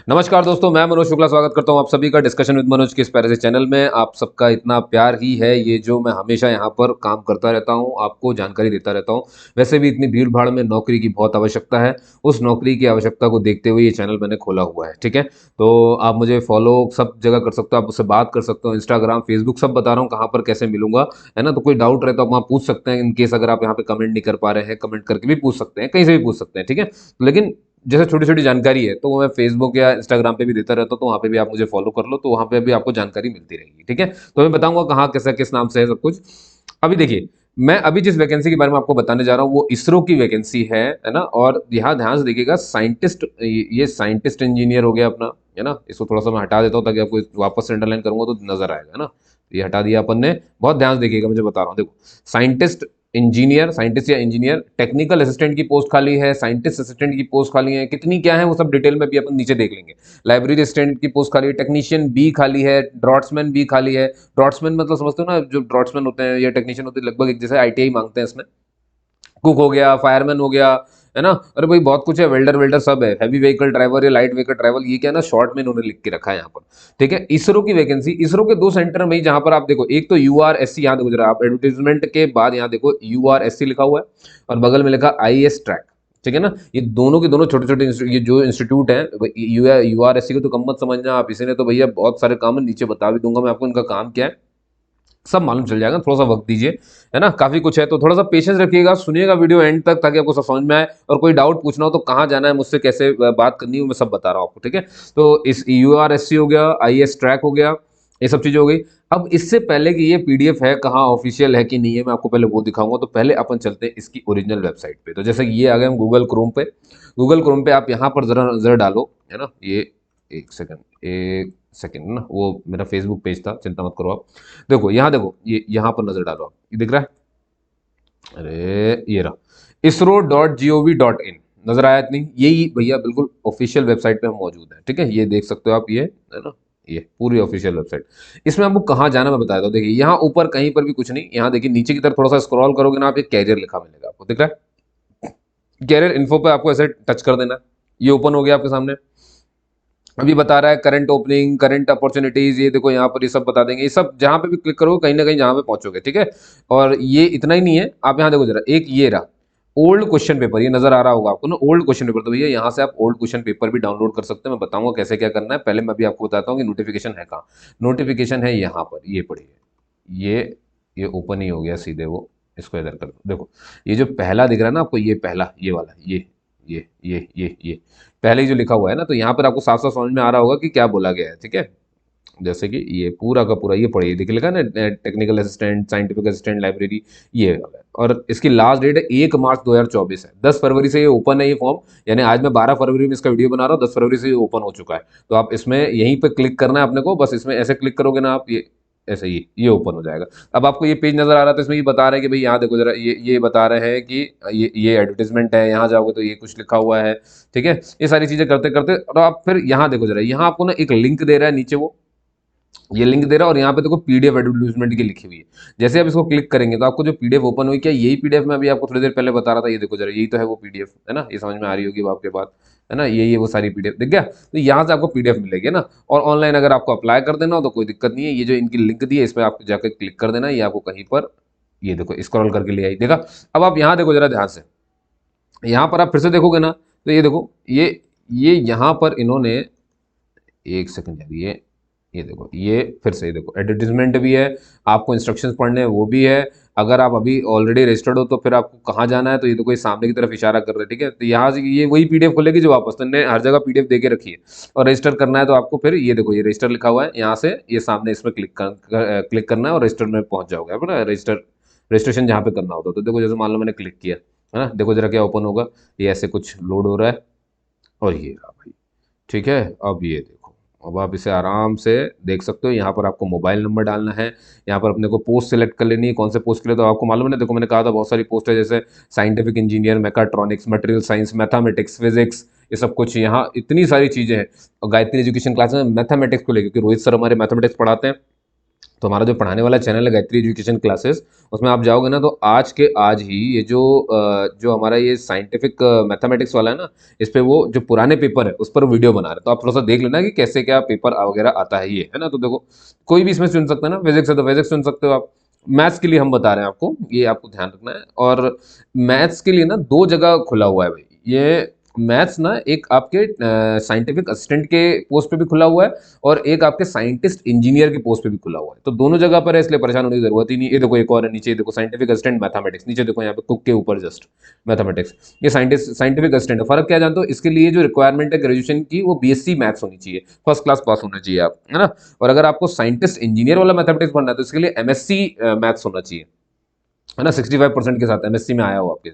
नमस्कार दोस्तों, मैं मनोज शुक्ला स्वागत करता हूं आप सभी का डिस्कशन विद मनोज के इस प्यारे से चैनल में। आप सबका इतना प्यार ही है ये जो मैं हमेशा यहां पर काम करता रहता हूं, आपको जानकारी देता रहता हूं। वैसे भी इतनी भीड़-भाड़ में नौकरी की बहुत आवश्यकता है, उस नौकरी की आवश्यकता को देखते हुए ये चैनल मैंने खोला हुआ है, ठीक है? तो आप मुझे फॉलो सब जगह कर सकते हो, आप मुझसे बात कर सकते हो, इंस्टाग्राम, फेसबुक सब बता रहा हूँ कहाँ पर कैसे मिलूँगा, है ना? तो कोई डाउट रहे तो आप वहाँ पूछ सकते हैं इन केस अगर आप यहाँ पे कमेंट नहीं कर पा रहे हैं, कमेंट करके भी पूछ सकते हैं, कहीं से भी पूछ सकते हैं, ठीक है? लेकिन जैसे छोटी-छोटी जानकारी है, तो वो मैं फ़ेसबुक या इंस्टाग्राम पे भी देता रहता हूँ, तो वहाँ पे भी आप मुझे फ़ॉलो कर लो, तो वहाँ पे भी आपको जानकारी मिलती रहेगी, ठीक है? तो मैं बताऊँगा कहाँ, कैसा, किस नाम से है सब कुछ। अभी देखिए, मैं अभी जिस वैकेंसी के बारे में आपको बताने जा रहा हूँ, वो इसरो की वैकेंसी है ना? और यहाँ ध्यान से देखिएगा साइंटिस्ट ये साइंटिस्ट इंजीनियर हो गया अपना, है ना? इसको थोड़ा-सा मैं हटा देता हूँ ताकि आपको वापस से अंडरलाइन करूँगा तो नज़र आएगा, है ना? ये हटा दिया अपन ने, बहुत ध्यान से देखिएगा, मुझे बता रहा हूँ, देखो। साइंटिस्ट इंजीनियर, साइंटिस्ट या इंजीनियर, टेक्निकल असिस्टेंट की पोस्ट खाली है, साइंटिस्ट असिस्टेंट की पोस्ट खाली है, कितनी क्या है वो सब डिटेल में भी अपन नीचे देख लेंगे। लाइब्रेरी असिस्टेंट की पोस्ट खाली है, टेक्नीशियन बी खाली है, ड्रॉट्समैन बी खाली है। ड्रॉट्समैन मतलब समझते हो ना, जो ड्रॉट्समैन होते हैं या टेक्नीशियन होते हैं लगभग एक जैसे आईटीआई मांगते हैं इसमें। कुक हो गया, फायरमैन हो गया, है ना? अरे भाई बहुत कुछ है, वेल्डर वेल्डर सब है, हैवी व्हीकल ड्राइवर या लाइट व्हीकल ड्राइवर, ये क्या है ना, शॉर्ट में इन्होंने लिख के रखा है यहाँ पर, ठीक है? इसरो की वैकेंसी, इसरो के दो सेंटर में जहां पर आप देखो, एक तो यूआरएससी, यहाँ देखो जरा आप, एडवर्टीजमेंट के बाद यहाँ देखो यूआरएससी लिखा हुआ है और बगल में लिखा आईएएस ट्रैक, ठीक है ना? ये दोनों के दोनों छोटे छोटे ये जो इंस्टीट्यूट है, यूआरएससी को तो कम मत समझना आप, इसी ने तो भैया बहुत सारे काम है, नीचे बता भी दूंगा मैं आपको इनका काम क्या है, सब मालूम चल जाएगा, थोड़ा सा वक्त दीजिए, है ना? काफी कुछ है, तो थोड़ा सा पेशेंस रखिएगा, सुनिएगा वीडियो एंड तक ताकि आपको सब समझ में आए, और कोई डाउट पूछना हो तो कहाँ जाना है, मुझसे कैसे बात करनी है, मैं सब बता रहा हूँ आपको, ठीक है? तो इस यूआरएससी हो गया, आईएएस ट्रैक हो गया, ये सब चीजें हो गई। अब इससे पहले कि ये पीडीएफ है कहाँ, ऑफिशियल है कि नहीं है, मैं आपको पहले वो दिखाऊंगा, तो पहले अपन चलते हैं इसकी ओरिजिनल वेबसाइट पे। तो जैसे कि ये आ गए हम गूगल क्रोम पे, गूगल क्रोम पे आप यहाँ पर जरा नजर डालो, है ना? ये एक सेकंड ना, वो मेरा फेसबुक पेज था, चिंता मत करो आप। देखो यहाँ, देखो ये यहाँ पर नजर डालो आप, ये दिख रहा है? अरे ये रहा, isro.gov.in, नजर आया इतनी? यही भैया बिल्कुल ऑफिशियल वेबसाइट पे हम मौजूद है, ठीक है? ये देख सकते हो आप, ये है ना, ये पूरी ऑफिशियल वेबसाइट। इसमें आपको कहाँ जाना मैं बता देता हूँ, देखिए यहाँ ऊपर कहीं पर भी कुछ नहीं, यहाँ देखिए नीचे की तरफ थोड़ा सा स्क्रॉल करोगे ना आप, ये कैरियर लिखा मिलेगा आपको, दिख रहा है? कैरियर इन्फो पे आपको ऐसे टच कर देना है, ये ओपन हो गया आपके सामने। अभी बता रहा है करंट ओपनिंग, करंट अपॉर्चुनिटीज, ये देखो यहाँ पर ये सब बता देंगे, ये सब जहाँ पे भी क्लिक करोगे कहीं ना कहीं जहाँ पे पहुंचोगे, ठीक है? और ये इतना ही नहीं है, आप यहाँ देखो जरा, एक ये रहा ओल्ड क्वेश्चन पेपर, ये नजर आ रहा होगा आपको ना, ओल्ड क्वेश्चन पेपर, तो भैया यहाँ से आप ओल्ड क्वेश्चन पेपर भी डाउनलोड कर सकते हैं। मैं बताऊंगा कैसे क्या करना है, पहले मैं भी आपको बताता हूँ कि नोटिफिकेशन है कहाँ। नोटिफिकेशन है यहाँ पर, ये पढ़िए, ये ये ओपन ही हो गया सीधे वो, इसको इधर कर दो, देखो ये जो पहला दिख रहा है ना आपको, ये पहला, ये वाला, ये पहले ही जो लिखा हुआ है ना, तो यहाँ पर आपको साफ साफ समझ में आ रहा होगा कि क्या बोला गया है, ठीक है? जैसे कि ये पूरा का पूरा ये पढ़िए, दिख लिखा ना, technical assistant, scientific assistant, library, ये वाला है। और इसकी लास्ट डेट है 1 मार्च 2024 है, 10 फरवरी से ये ओपन है ये फॉर्म, यानी आज मैं 12 फरवरी में इसका वीडियो बना रहा हूँ, 10 फरवरी से ये ओपन हो चुका है। तो आप इसमें यहीं पे क्लिक करना है अपने को, बस इसमें ऐसे क्लिक करोगे ना आप, ये ऐसे ही ये ओपन हो जाएगा। अब आपको ये पेज नजर आ रहा था, इसमें ये बता रहे हैं कि भाई यहाँ देखो जरा, ये बता रहे हैं कि ये एडवर्टीजमेंट है, यहाँ जाओगे तो ये कुछ लिखा हुआ है, ठीक है? ये सारी चीजें करते करते, और आप फिर यहाँ देखो जरा, यहाँ आपको ना एक लिंक दे रहा है नीचे, वो ये लिंक दे रहा है, और यहाँ पे देखो पीडीएफ एडवर्टाइजमेंट की लिखी हुई है। जैसे आप इसको क्लिक करेंगे तो आपको जो पीडीएफ ओपन हुई, क्या यही पीडीएफ मैं अभी आपको थोड़ी देर पहले बता रहा था, ये देखो जरा, यही तो है वो पीडीएफ, है ना? ये समझ में आ रही होगी आपके बात, है ना? ये वो सारी पीडीएफ दिख गया, तो यहाँ से आपको पीडीएफ मिलेगी ना। और ऑनलाइन अगर आपको अप्लाई कर देना हो तो कोई दिक्कत नहीं है, ये जो इनकी लिंक दी है इस पर आपको जाकर क्लिक कर देना है, ये आपको कहीं पर, ये देखो स्क्रॉल करके ले आई, देखा? अब आप यहाँ देखो जरा ध्यान से, यहाँ पर आप फिर से देखोगे ना, तो ये देखो, ये यहाँ पर इन्होंने, एक सेकंड यार, ये देखो, ये फिर से ये देखो एडवर्टीजमेंट भी है, आपको इंस्ट्रक्शंस पढ़ने हैं वो भी है। अगर आप अभी ऑलरेडी रजिस्टर्ड हो तो फिर आपको कहाँ जाना है, तो ये देखो ये सामने की तरफ इशारा कर रहे हैं, ठीक है? तो यहाँ से ये वही पीडीएफ खोलेगी जो वापस, तो इन्होंने हर जगह पीडीएफ दे के रखी है। और रजिस्टर करना है तो आपको फिर ये देखो, ये रजिस्टर लिखा हुआ है, यहाँ से ये सामने इसमें क्लिक करना है और रजिस्टर में पहुंच जाओगे आप ना, रजिस्ट्रेशन जहाँ पे करना होता है। तो देखो जैसे मान लो मैंने क्लिक किया, है ना? देखो जरा क्या ओपन होगा, ये ऐसे कुछ लोड हो रहा है, और ये रहा भाई, ठीक है? अब ये देखो, अब आप इसे आराम से देख सकते हो, यहाँ पर आपको मोबाइल नंबर डालना है, यहाँ पर अपने को पोस्ट सिलेक्ट कर लेनी है, कौन से पोस्ट के लिए, तो आपको मालूम है ना, देखो मैंने कहा था बहुत सारी पोस्ट है, जैसे scientific engineer, mechatronics, material science, mathematics, physics, ये सब कुछ यहाँ इतनी सारी चीज़ें हैं। और गायत्री एजुकेशन क्लास में मैथमेटिक्स को लेकर, क्योंकि रोहित सर हमारे मैथमेटिक्स पढ़ाते हैं, तो हमारा जो पढ़ाने वाला चैनल है गायत्री एजुकेशन क्लासेस, उसमें आप जाओगे ना तो आज के आज ही ये जो हमारा ये साइंटिफिक मैथमेटिक्स वाला है ना, इस पे वो जो पुराने पेपर है उस पर वीडियो बना रहे हैं। तो आप थोड़ा सा देख लेना कि कैसे क्या पेपर वगैरह आता है ये, है ना। तो देखो कोई भी इसमें चुन सकता है ना, फिजिक्स है तो फिजिक्स चुन सकते हो आप। मैथ्स के लिए हम बता रहे हैं आपको, ये आपको ध्यान रखना है। और मैथ्स के लिए ना दो जगह खुला हुआ है भाई ये। मैथ्स ना एक आपके साइंटिफिक असिस्टेंट के पोस्ट पे भी खुला हुआ है, और एक आपके साइंटिस्ट इंजीनियर के पोस्ट पे भी खुला हुआ है। तो दोनों जगह पर है, इसलिए परेशान होने की जरूरत ही नहीं। ये देखो एक और है नीचे, देखो साइंटिफिक असिस्टेंट मैथमेटिक्स, नीचे देखो यहाँ पे कुक के ऊपर जस्ट मैथमेटिक्स। ये साइंटिफिक असिस्टेंट है। फर्क क्या जानते हो, इसके लिए जो रिक्वायरमेंट है ग्रेजुएशन की, वो बीएससी मैथ्स होनी चाहिए, फर्स्ट क्लास पास होना चाहिए आप, है ना। और अगर आपको साइंटिस्ट इंजीनियर वाला मैथमेटिक्स पढ़ना है तो इसके लिए एमएससी मैथ्स होना चाहिए, है ना। 65% के साथ एमएससी में आया हो आपके,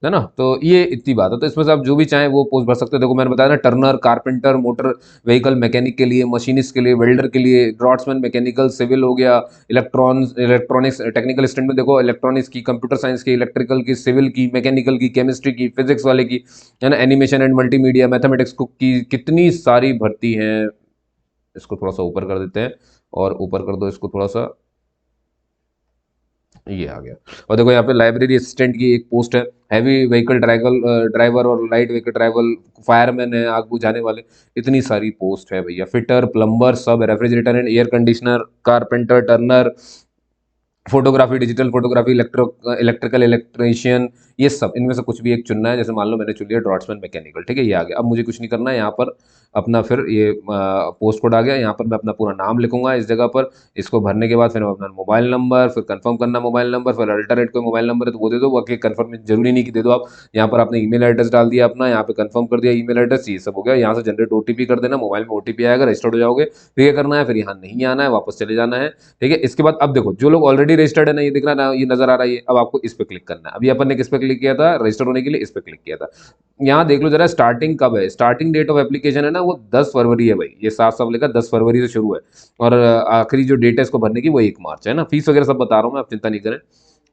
है ना। तो ये इतनी बात है। तो इसमें से आप जो भी चाहें वो पोस्ट भर सकते हो। देखो मैंने बताया ना, Turner, carpenter, motor vehicle mechanic के लिए, मशीनिस्ट के लिए, वेल्डर के लिए, ड्रॉट्समैन मैकेनिकल, सिविल हो गया, इलेक्ट्रॉनिक्स टेक्निकल स्टूडेंट में देखो इलेक्ट्रॉनिक्स की, कंप्यूटर साइंस की, इलेक्ट्रिकल की, सिविल की, मैकेनिकल की, केमिस्ट्री की, फिजिक्स वाले की, है ना, animation and multimedia, mathematics cook की, कितनी सारी भर्ती है। इसको थोड़ा सा ऊपर कर देते हैं, और ऊपर कर दो इसको थोड़ा सा, ये आ गया। और देखो यहाँ पे लाइब्रेरी असिस्टेंट की एक पोस्ट है, हैवी व्हीकल ड्राइवर और लाइट व्हीकल ड्राइवर, फायरमैन है, आग बुझाने वाले, इतनी सारी पोस्ट है भैया। फिटर, प्लम्बर सब, refrigerator and air conditioner, carpenter, Turner, photography, digital photography, electrical electrician, ये सब इनमें से कुछ भी एक चुनना है। जैसे मान लो मैंने चुन लिया ड्रॉट्समैन मैकेनिकल, ठीक है, ये आ गया। अब मुझे कुछ नहीं करना है, यहाँ पर अपना फिर ये पोस्ट कोड आ गया, यहाँ पर मैं अपना पूरा नाम लिखूंगा इस जगह पर। इसको भरने के बाद फिर मैं अपना मोबाइल नंबर, फिर कंफर्म करना मोबाइल नंबर, फिर अल्टरनेट कोई मोबाइल नंबर है तो वो दे दो, बाकी कंफर्म जरूरी नहीं कि दे दो आप। यहाँ पर आपने ईमेल एड्रेस डाल दिया अपना, यहाँ पे कंफर्म कर दिया ईमेल एड्रेस, ये सब हो गया। यहाँ से जनरेट ओटीपी कर देना, मोबाइल में ओटीपी आएगा, रजिस्टर्ड हो जाओगे। फिर ये करना है, फिर यहाँ नहीं आना है, वापस चले जाना है, ठीक है। इसके बाद अब देखो जो लोग ऑलरेडी रजिस्टर्ड है ना, ये दिख रहा है ना, ये नजर आ रहा है ये, अब आपको इस पे क्लिक करना है। अभी अपन ने किस पे क्लिक किया था, रजिस्टर होने के लिए इस पे क्लिक किया था। यहाँ देख लो जरा स्टार्टिंग कब है, स्टार्टिंग डेट ऑफ एप्लीकेशन है ना वो 10 फरवरी है भाई, ये साफ साफ लिखा 10 फरवरी से शुरू है। और आखिरी जो डेट है इसको भरने की वो 1 मार्च है ना। फीस वगैरह सब बता रहा हूँ मैं, आप चिंता नहीं करें,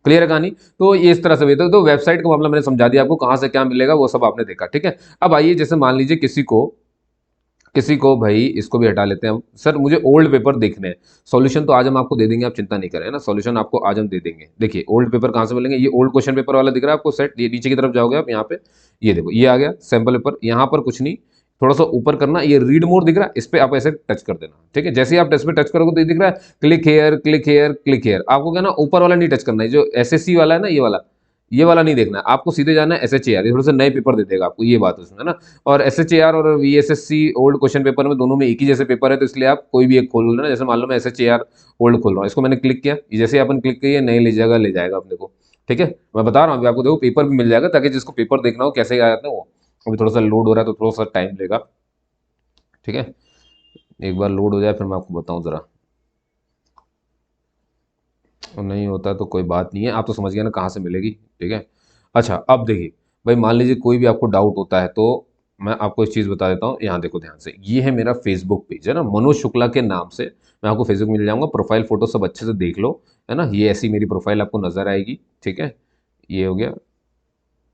क्लियर है कहानी। तो ये इस तरह से भी तो वेबसाइट का मामला मैंने समझा दिया आपको, कहाँ से क्या मिलेगा वो सब आपने देखा, ठीक है। अब आइए, जैसे मान लीजिए किसी को भाई, इसको भी हटा लेते हैं हम, सर मुझे ओल्ड पेपर देखने हैं। सॉल्यूशन तो आज हम आपको दे देंगे, आप चिंता नहीं करें, है ना। सॉल्यूशन आपको आज हम दे देंगे। देखिए ओल्ड पेपर कहाँ से मिलेंगे, ये ओल्ड क्वेश्चन पेपर वाला दिख रहा है आपको सेट, ये नीचे की तरफ जाओगे आप, यहाँ पे ये देखो ये आ गया सैंपल पेपर। यहाँ पर कुछ नहीं, थोड़ा सा ऊपर करना, ये रीड मोर दिख रहा है, इस पे आप ऐसे टच कर देना, ठीक है। जैसे ही आप इस पे टच करोगे तो ये दिख रहा है click here, click here, click here. आपको क्या ना, ऊपर वाला नहीं टच करना है, जो एसएससी वाला है ना, ये वाला नहीं देखना है आपको, सीधे जाना है एसएचएआर। ये थोड़े से नए पेपर दे देगा आपको, ये बात उसमें, है ना। और एसएचएआर और वीएसएससी ओल्ड क्वेश्चन पेपर में दोनों में एक ही जैसे पेपर है, तो इसलिए आप कोई भी एक खोल लेना। जैसे मान लो मैं एसएचएआर ओल्ड खोल रहा हूँ, इसको मैंने क्लिक किया, जैसे अपन क्लिक किया नए ले जाएगा अपने को, ठीक है। मैं बता रहा हूँ अभी आपको, देखो पेपर भी मिल जाएगा, ताकि जिसको पेपर देखना हो कैसे आ जाता है वो। अभी थोड़ा सा लोड हो रहा है तो थोड़ा सा टाइम लेगा, ठीक है। एक बार लोड हो जाए फिर मैं आपको बताऊं जरा, और नहीं होता तो कोई बात नहीं है, आप तो समझ गए ना कहाँ से मिलेगी, ठीक है। अच्छा अब देखिए भाई, मान लीजिए कोई भी आपको डाउट होता है तो मैं आपको इस चीज़ बता देता हूँ। यहाँ देखो ध्यान से, ये है मेरा फेसबुक पेज, है ना, मनोज शुक्ला के नाम से। मैं आपको फेसबुक मिल जाऊंगा, प्रोफाइल फोटो सब अच्छे से देख लो, है ना। ये ऐसी मेरी प्रोफाइल आपको नजर आएगी, ठीक है। ये हो गया,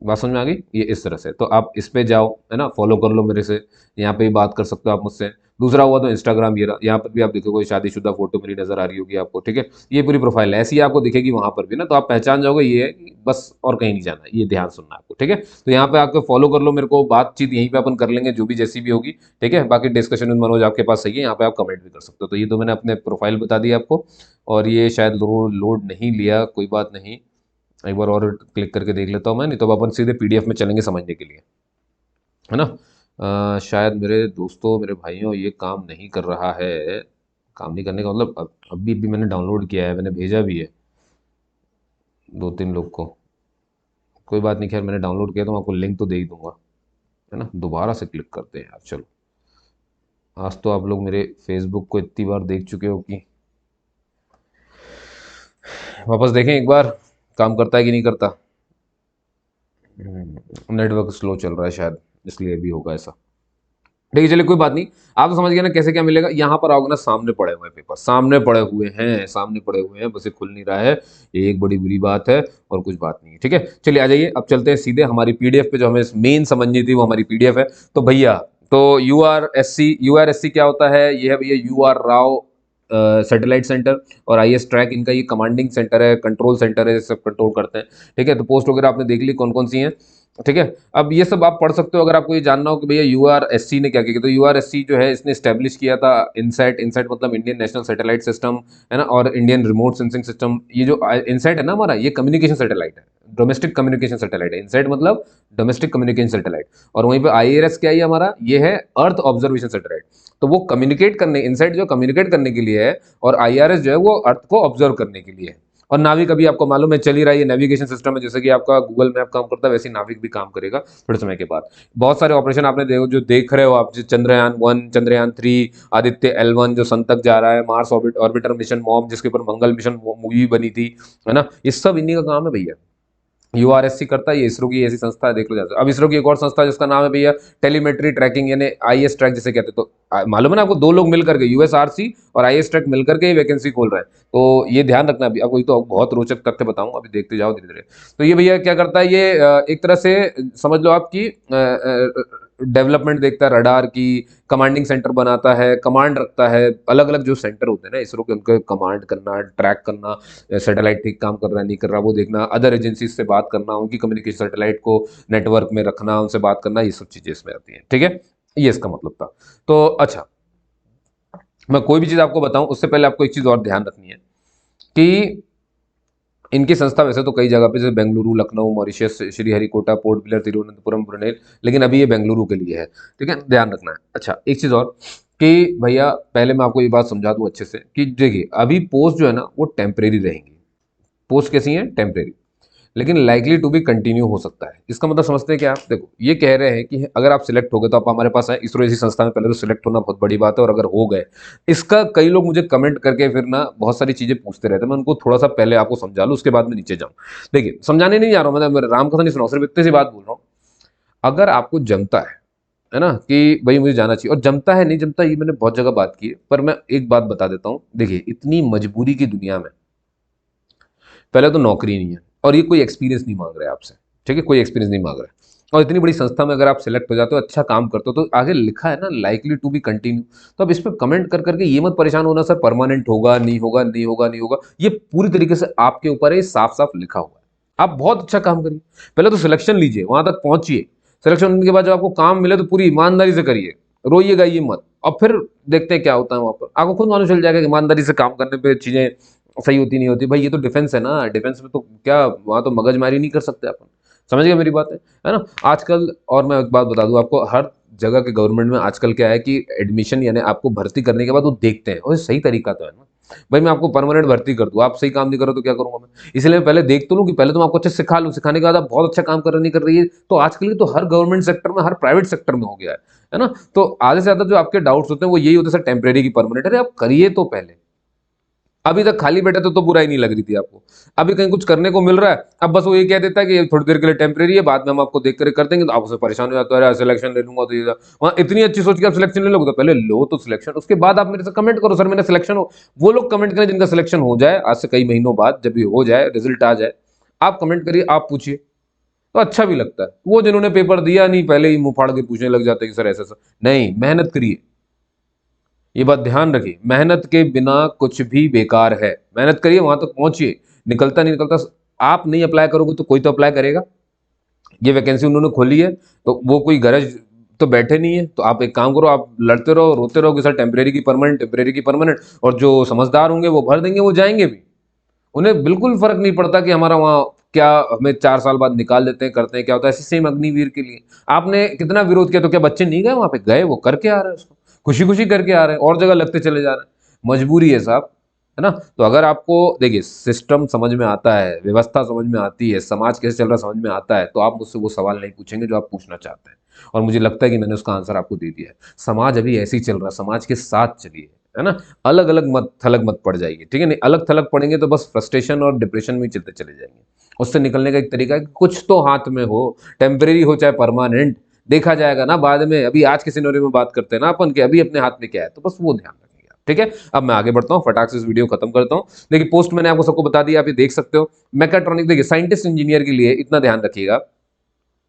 बात समझ में आ गई, ये इस तरह से। तो आप इस पे जाओ, है ना, फॉलो कर लो मेरे से, यहाँ पे भी बात कर सकते हो आप मुझसे। दूसरा हुआ तो इंस्टाग्राम, ये रहा, यहाँ पर भी आप देखो कोई शादीशुदा फोटो मेरी नजर आ रही होगी आपको, ठीक है। ये पूरी प्रोफाइल है, ऐसी आपको दिखेगी वहां पर भी ना, तो आप पहचान जाओगे ये है कि बस, और कहीं नहीं जाना, ये ध्यान सुनना आपको, ठीक है। तो यहाँ पे आके फॉलो कर लो मेरे को, बातचीत यहीं पे अपन कर लेंगे जो भी जैसी भी होगी, ठीक है। बाकी डिस्कशन विद मनोज आपके पास सही है, यहाँ पे आप कमेंट भी कर सकते हो। तो ये तो मैंने अपने प्रोफाइल बता दी आपको, और ये शायद लोड नहीं लिया, कोई बात नहीं, एक बार और क्लिक करके देख लेता हूँ मैं, नहीं तो अपन सीधे पीडीएफ में चलेंगे समझने के लिए, है ना। शायद मेरे दोस्तों, मेरे भाइयों, ये काम नहीं कर रहा है। काम नहीं करने का मतलब, अभी मैंने डाउनलोड किया है, मैंने भेजा भी है 2-3 लोग को, कोई बात नहीं, खैर मैंने डाउनलोड किया तो मैं आपको लिंक तो दे ही दूंगा, है ना। दोबारा से क्लिक करते हैं यार, चलो। आज तो आप लोग मेरे फेसबुक को इतनी बार देख चुके हो कि वापस देखें एक बार, काम करता है कि नहीं करता। नेटवर्क स्लो चल रहा है शायद, इसलिए भी होगा ऐसा। ठीक है चलिए, कोई बात नहीं। आप तो समझ गए ना कैसे क्या मिलेगा। यहाँ पर आओगे ना, सामने पड़े हुए हैं पेपर, सामने पड़े हुए हैं, सामने पड़े हुए हैं, बस ये खुल नहीं रहा है, ये एक बड़ी बुरी बात है, और कुछ बात नहीं है, ठीक है। चलिए आ जाइए, अब चलते हैं सीधे हमारी पीडीएफ पे, जो हमें मेन समझनी थी वो हमारी पीडीएफ है। तो भैया, तो यूआरएससी क्या होता है, ये है भैया, U R Rao satellite centre और IS ट्रैक, इनका ये कमांडिंग सेंटर है, कंट्रोल सेंटर है, सब कंट्रोल करते हैं। ठीक है, तो पोस्ट वगैरह आपने देख ली कौन कौन सी हैं। ठीक है, अब ये सब आप पढ़ सकते हो अगर आपको ये जानना हो कि भैया URSC ने क्या किया। तो URSC जो है इसने स्टैब्लिश किया था इनसैट। इनसैट मतलब इंडियन नेशनल सैटेलाइट सिस्टम, है ना, और इंडियन रिमोट सेंसिंग सिस्टम। ये जो इनसैट है ना हमारा, ये कम्युनिकेशन सैटेलाइट है, डोमेस्टिक कम्युनिकेशन सैटेलाइट है। इनसैट मतलब डोमेस्टिक कम्युनिकेशन सैटेलाइट। और वहीं पे IRS क्या है हमारा, ये है अर्थ ऑब्जर्वेशन सैटेलाइट। तो वो कम्युनिकेट करने, इनसैट जो कम्युनिकेट करने के लिए है, और IRS जो है वो अर्थ को ऑब्जर्व करने के लिए है। और नाविक अभी आपको मालूम है चल ही रहा है, ये नेविगेशन सिस्टम है, जैसे कि आपका गूगल मैप काम करता है वैसे ही नाविक भी काम करेगा थोड़े समय के बाद। बहुत सारे ऑपरेशन आपने जो देख रहे हो आप, चंद्रयान 1, चंद्रयान 3, आदित्य L1 जो सन तक जा रहा है, मार्स ऑर्बिटर मिशन मॉम जिसके ऊपर मंगल मिशन मूवी बनी थी, है ना, ये सब इन्हीं का काम है भैया। URSC करता है, ये इसरो की ऐसी संस्था है, देख लो जाता है। अब इसरो की एक और संस्था है जिसका नाम है भैया टेलीमेट्री ट्रैकिंग, यानी IS ट्रैक जिसे कहते हैं। तो मालूम है ना आपको, दो लोग मिलकर के, USRC और IS ट्रैक मिलकर के ये वैकेंसी खोल रहा है। तो ये ध्यान रखना। अभी आपको तो बहुत रोचक तथ्य बताऊं, अभी देखते जाओ धीरे धीरे। तो ये भैया क्या करता है, ये एक तरह से समझ लो आपकी डेवलपमेंट देखता है, रडार की, कमांडिंग सेंटर बनाता है, कमांड रखता है। अलग अलग जो सेंटर होते हैं ना इसरो के, उनके कमांड करना, ट्रैक करना, सैटेलाइट ठीक काम कर रहा है नहीं कर रहा वो देखना, अदर एजेंसी से बात करना, उनकी कम्युनिकेशन सैटेलाइट को नेटवर्क में रखना, उनसे बात करना, ये सब चीजें इसमें आती हैं। ठीक है, ये इसका मतलब था। तो अच्छा, मैं कोई भी चीज आपको बताऊं उससे पहले आपको एक चीज और ध्यान रखनी है कि इनकी संस्था वैसे तो कई जगह पे, जैसे Bengaluru, Lucknow, Mauritius, Sriharikota, port Blair, Thiruvananthapuram, Brunel, लेकिन अभी ये बेंगलुरु के लिए है। ठीक है, ध्यान रखना है। अच्छा, एक चीज और कि भैया पहले मैं आपको ये बात समझा दूं अच्छे से कि देखिए अभी पोस्ट जो है ना वो टेम्परेरी रहेंगी। पोस्ट कैसी है, टेम्परेरी, लेकिन लाइकली टू बी कंटिन्यू हो सकता है। इसका मतलब समझते हैं क्या आप, देखो ये कह रहे हैं कि अगर आप सिलेक्ट हो गए तो आप हमारे पास आए। इसरो जैसी संस्था में पहले तो सिलेक्ट होना बहुत बड़ी बात है, और अगर हो गए, इसका कई लोग मुझे कमेंट करके फिर ना बहुत सारी चीजें पूछते रहते हैं। मैं उनको थोड़ा सा पहले आपको समझा लूँ, उसके बाद में नीचे जाऊँ। देखिए समझाने नहीं जा रहा हूँ, मैं रामकथा नहीं सुनाऊँ, सिर्फ इतनी सी बात बोल रहा हूँ। अगर आपको जमता है ना, कि भाई मुझे जाना चाहिए, और जमता है नहीं जमता ये मैंने बहुत जगह बात की है, पर मैं एक बात बता देता हूँ। देखिए इतनी मजबूरी की दुनिया में पहले तो नौकरी नहीं है, और ये कोई एक्सपीरियंस नहीं मांग रहा है आपसे। ठीक है, कोई एक्सपीरियंस नहीं मांग रहा है। और इतनी बड़ी संस्था में अगर आप सिलेक्ट हो जाते हो, अच्छा काम करते हो, तो आगे लिखा है ना लाइकली टू बी कंटिन्यू। तो अब इस पर कमेंट कर करके ये मत परेशान होना सर परमानेंट होगा नहीं होगा, नहीं होगा नहीं होगा। ये पूरी तरीके से आपके ऊपर है, साफ साफ लिखा हुआ है। आप बहुत अच्छा काम करिए, पहले तो सिलेक्शन लीजिए, वहां तक पहुंचिए। सिलेक्शन होने के बाद जब आपको काम मिले तो पूरी ईमानदारी से करिए, रोइएगा ये मत। और फिर देखते हैं क्या होता है वहां पर, आपको खुद मालूम चल जाएगा कि ईमानदारी से काम करने पे चीजें सही होती नहीं होती। भाई ये तो डिफेंस है ना, डिफेंस में तो क्या, वहां तो मगजमारी नहीं कर सकते अपन। समझ गए मेरी बात है ना। आजकल, और मैं एक बात बता दूं आपको, हर जगह के गवर्नमेंट में आजकल क्या है कि एडमिशन यानी आपको भर्ती करने के बाद वो देखते हैं और सही तरीका तो है ना। भाई मैं आपको परमानेंट भर्ती कर दूं, आप सही काम नहीं करो तो क्या करूंगा मैं। इसलिए मैं पहले देख तो लूं कि पहले तो मैं आपको अच्छे से सिखा लूं, सिखाने के बाद आप बहुत अच्छा काम कर रहे नहीं कर रही है, तो आजकल ये तो हर गवर्नमेंट सेक्टर में, हर प्राइवेट सेक्टर में हो गया है ना। तो आधे से ज्यादा जो आपके डाउट्स होते हैं वो यही होते हैं सर टेम्परेरी की परमानेंट। अरे आप करिए तो पहले, अभी तक खाली बैठे तो बुराई नहीं लग रही थी आपको। अभी कहीं कुछ करने को मिल रहा है, अब बस वो ये कह देता है कि ये थोड़ी देर के लिए टेम्परेरी है, बाद में हम आपको देख कर देंगे, तो आप उससे परेशान हो जाते हो, अरे सिलेक्शन ले लूंगा तो ये वहाँ इतनी अच्छी सोच के आप सिलेक्शन ले लोगे, तो पहले लो तो सिलेक्शन, उसके बाद आप मेरे से कमेंट करो सर मेरा सिलेक्शन हो। वो लोग कमेंट करें जिनका सिलेक्शन हो जाए, आज से कई महीनों बाद जब भी हो जाए, रिजल्ट आ जाए, आप कमेंट करिए, आप पूछिए, तो अच्छा भी लगता है। वो जिन्होंने पेपर दिया नहीं पहले ही मुंह फाड़ के पूछने लग जाते हैं कि सर ऐसा ऐसा नहीं, मेहनत करिए। ये बात ध्यान रखिए, मेहनत के बिना कुछ भी बेकार है। मेहनत करिए, वहां तक पहुंचिए। निकलता नहीं निकलता, आप नहीं अप्लाई करोगे तो कोई तो अप्लाई करेगा। ये वैकेंसी उन्होंने खोली है, तो वो कोई गरज तो बैठे नहीं है। तो आप एक काम करो, आप लड़ते रहो, रोते रहो कि सर टेम्परेरी की परमानेंट, टेम्परेरी की परमानेंट। और जो समझदार होंगे वो भर देंगे, वो जाएंगे भी। उन्हें बिल्कुल फर्क नहीं पड़ता कि हमारा वहाँ क्या, हमें 4 साल बाद निकाल देते हैं, करते हैं क्या होता है। ऐसे सेम अग्निवीर के लिए आपने कितना विरोध किया, तो क्या बच्चे नहीं गए वहां पे, गए, वो करके आ रहे हैं उसको, खुशी खुशी करके आ रहे हैं, और जगह लगते चले जा रहे हैं। मजबूरी है साहब, है ना। तो अगर आपको देखिए सिस्टम समझ में आता है, व्यवस्था समझ में आती है, समाज कैसे चल रहा है समझ में आता है, तो आप मुझसे वो सवाल नहीं पूछेंगे जो आप पूछना चाहते हैं। और मुझे लगता है कि मैंने उसका आंसर आपको दे दिया है। समाज अभी ऐसे ही चल रहा है, समाज के साथ चलिए, है ना। अलग अलग मत थलग मत पड़ जाएगी, ठीक है। नहीं अलग थलग पड़ेंगे तो बस फ्रस्ट्रेशन और डिप्रेशन में चलते चले जाएंगे। उससे निकलने का एक तरीका है कि कुछ तो हाथ में हो, टेम्परेरी हो चाहे परमानेंट, देखा जाएगा ना बाद में। अभी आज के सिनेरियो में बात करते हैं ना अपन के, अभी अपने हाथ में क्या है, तो बस वो ध्यान रखिएगा, ठीक है। अब मैं आगे बढ़ता हूँ, फटाक से इस वीडियो खत्म करता हूँ। देखिए पोस्ट मैंने आपको सबको बता दिया, आप ये देख सकते हो। मैकाट्रॉनिक, देखिए साइंटिस्ट इंजीनियर के लिए इतना ध्यान रखिएगा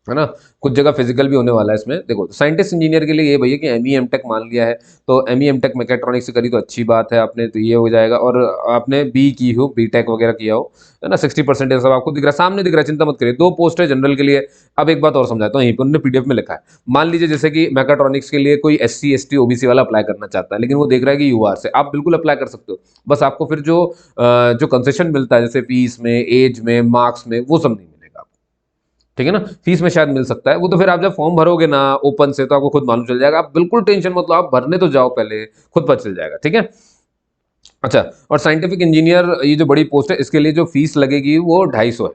है ना। कुछ जगह फिजिकल भी होने वाला है इसमें। देखो साइंटिस्ट इंजीनियर के लिए ये भैया कि एम ई एम टेक मान लिया है, तो M E M tech mechatronics से करी तो अच्छी बात है आपने, तो ये हो जाएगा। और आपने बी की हो, बी टेक वगैरह किया हो, है ना, 60% सब आपको दिख रहा है, सामने दिख रहा है, चिंता मत करिए। 2 पोस्ट है जनरल के लिए। अब एक बात और समझाता हूँ, यहीं पर उन्होंने पीडीएफ में लिखा है। मान लीजिए जैसे कि मैकेट्रॉनिक्स के लिए कोई SC ST OBC वाला अप्लाई करना चाहता है, लेकिन वो देख रहा है कि यूआर से, आप बिल्कुल अप्लाई कर सकते हो। बस आपको फिर जो कंसेशन मिलता है जैसे फीस में, एज में, मार्क्स में, वो सब नहीं मिलेगा आपको। ठीक है ना, फीस में शायद मिल सकता है, वो तो फिर आप जब फॉर्म भरोगे ना ओपन से तो आपको खुद मालूम चल जाएगा। आप बिल्कुल टेंशन मत लो, आप भरने तो जाओ पहले, खुद पता चल जाएगा। ठीक है। अच्छा, और साइंटिफिक इंजीनियर ये जो बड़ी पोस्ट है, इसके लिए जो फीस लगेगी वो 250 है।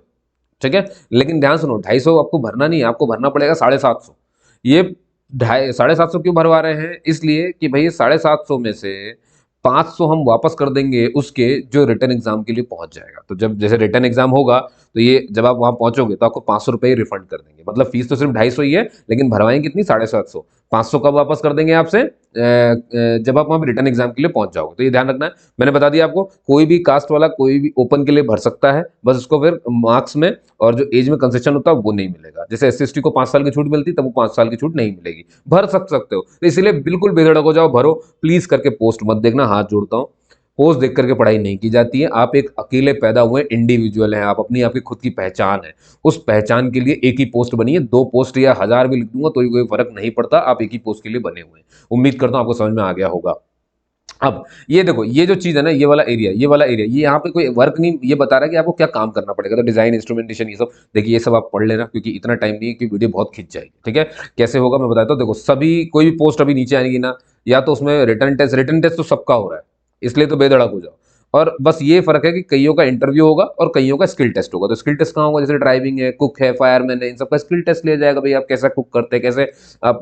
ठीक है। लेकिन ध्यान सुनो, 250 आपको भरना नहीं है, आपको भरना पड़ेगा 750। ये ढाई 750 क्यों भरवा रहे हैं? इसलिए कि भाई 750 में से 500 हम वापस कर देंगे उसके जो रिटर्न एग्जाम के लिए पहुंच जाएगा। तो जब जैसे रिटर्न एग्जाम होगा, तो ये जब आप वहां पहुंचोगे तो आपको 500 रुपये रिफंड कर देंगे। मतलब फीस तो सिर्फ 250 ही है, लेकिन भरवाएंगे कितनी? 750। 500 कब वापस कर देंगे आपसे? जब आप वहां रिटर्न एग्जाम के लिए पहुंच जाओगे। तो ये ध्यान रखना है। मैंने बता दिया आपको, कोई भी कास्ट वाला कोई भी ओपन के लिए भर सकता है, बस उसको फिर मार्क्स में और जो एज में कंसेशन होता है वो नहीं मिलेगा। जैसे SC ST को 5 साल की छूट मिलती, तब वो 5 साल की छूट नहीं मिलेगी। भर सकते हो, तो इसलिए बिल्कुल बेधड़क हो जाओ, भरो। प्लीज करके पोस्ट मत देखना, हाथ जोड़ता हूँ। पोस्ट देख करके पढ़ाई नहीं की जाती है। आप एक अकेले पैदा हुए इंडिविजुअल हैं, आप अपनी आपकी खुद की पहचान है। उस पहचान के लिए एक ही पोस्ट बनी है, 2 पोस्ट या 1000 भी लिख दूंगा तो कोई फर्क नहीं पड़ता। आप एक ही पोस्ट के लिए बने हुए हैं। उम्मीद करता हूं आपको समझ में आ गया होगा। अब ये देखो, ये जो चीज है ना, ये वाला एरिया ये यहाँ पे कोई वर्क नहीं ये बता रहा है कि आपको क्या काम करना पड़ेगा। तो डिजाइन, इंस्ट्रूमेंटेशन, ये सब देखिए, ये सब आप पढ़ लेना, क्योंकि इतना टाइम नहीं है कि वीडियो बहुत खिंच जाएगी। ठीक है। कैसे होगा मैं बताता हूँ। देखो, सभी कोई भी पोस्ट अभी नीचे आएगी ना, या तो उसमें रिटर्न टेस्ट तो सबका हो रहा है, इसलिए तो बेधड़क हो जाओ। और बस ये फर्क है कि कईयों का इंटरव्यू होगा और कईयों का स्किल टेस्ट होगा। तो स्किल टेस्ट कहाँ होगा? जैसे ड्राइविंग है, कुक है, फायरमैन है, इन सबका स्किल टेस्ट लिया जाएगा। भाई आप कैसा कुक करते हैं, कैसे आप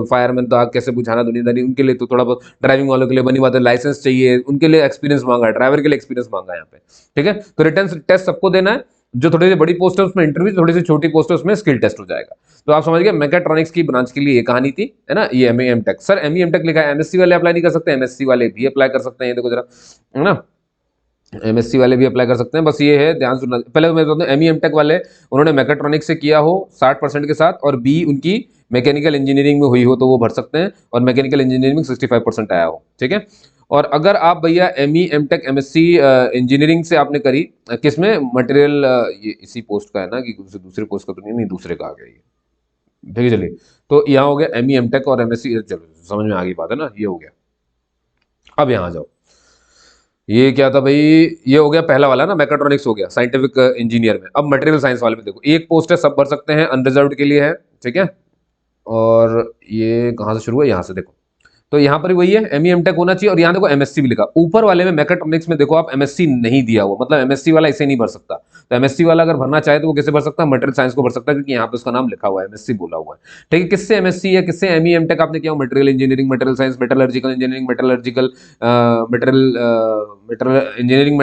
फायरमैन तो आग कैसे बुझाना दुनियादारी, उनके लिए तो थोड़ा बहुत, ड्राइविंग वालों के लिए बनी बात है, लाइसेंस चाहिए, उनके लिए एक्सपीरियंस मांगा है, ड्राइवर के लिए एक्सपीरियंस मांगा है यहाँ पे। ठीक है। तो रिटर्न टेस्ट सबको देना है। जो थोड़ी सी बड़ी पोस्ट है उसमें इंटरव्यू, थोड़ी सी छोटी पोस्ट है उसमें स्किल टेस्ट हो जाएगा। तो आप समझ गए, मैकेट्रॉनिक्स की ब्रांच के लिए ये कहानी थी, है ना। ये ME M Tech, sir ME M Tech लिखा है, MSc वाले अप्लाई नहीं कर सकते? MSc वाले भी अप्लाई कर सकते हैं, ये देखो जरा, है ना। MSc वाले भी अप्लाई कर सकते हैं। बस ये है, ध्यान सुनना। पहले मैं बताता हूँ, ME M Tech वाले उन्होंने मैकेट्रॉनिक्स से किया हो 60% के साथ, और बी उनकी मैकेनिकल इंजीनियरिंग में हुई हो तो वो भर सकते हैं, और मैकेनिकल इंजीनियरिंग में 65% आया हो। ठीक है। और अगर आप भैया ME M Tech MSc engineering से आपने करी, किसमें? मटेरियल, ये इसी पोस्ट का है ना, कि दूसरे पोस्ट का तो नहीं, दूसरे का आ गया ये। ठीक है, चलिए। तो यहाँ हो गया ME M Tech और MSc, चलो समझ में आ गई बात, है ना, ये हो गया। अब यहाँ आ जाओ। ये क्या था भाई? ये हो गया पहला वाला ना, मैकेट्रॉनिक्स हो गया साइंटिफिक इंजीनियर में। अब मटेरियल साइंस वाले में देखो, एक पोस्ट है, सब भर सकते हैं, अनरिजर्व्ड के लिए है। ठीक है। और ये कहाँ से शुरू है? यहाँ से देखो। तो यहाँ पर वही है, ME M Tech होना चाहिए, और यहाँ देखो MSc भी लिखा। ऊपर वाले में मैकेट्रॉनिक्स में देखो आप, MSc नहीं दिया हुआ, मतलब MSc वाला इसे नहीं भर सकता। तो MSc वाला अगर भरना चाहे तो वो किसे भर सकता है? मटेरियल साइंस को भर सकता है, क्योंकि यहाँ पे उसका नाम लिखा हुआ है, MSc बोला हुआ है। ठीक है। किससे MSc है, किससे ME M Tech आपने किया? Material engineering, material science, metallurgical engineering, metallurgical material material engineering,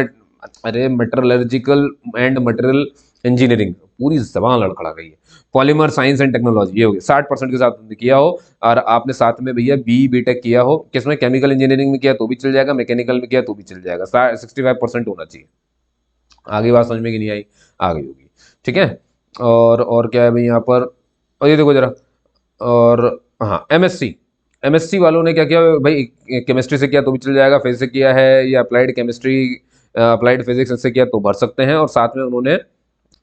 अरे मेटलर्जिकल एंड मटेरियल इंजीनियरिंग, पूरी जबान लड़खड़ा गई है। पॉलीमर साइंस एंड टेक्नोलॉजी, ये हो गया 60% के साथ तुमने किया हो। और आपने साथ में भैया BTech किया हो, किसमें? केमिकल इंजीनियरिंग में किया तो भी चल जाएगा, मैकेनिकल में किया तो भी चल जाएगा। 65% होना चाहिए। आगे बात समझ में कि नहीं आई? आ गई होगी। ठीक है। और क्या है भाई यहाँ पर? और ये देखो जरा। और हाँ, MSc वालों ने क्या किया भाई? केमिस्ट्री से किया तो भी चल जाएगा, फिजिक्स से किया है, या अप्लाइड केमिस्ट्री, अप्लाइड फिजिक्स से किया तो भर सकते हैं। और साथ में उन्होंने,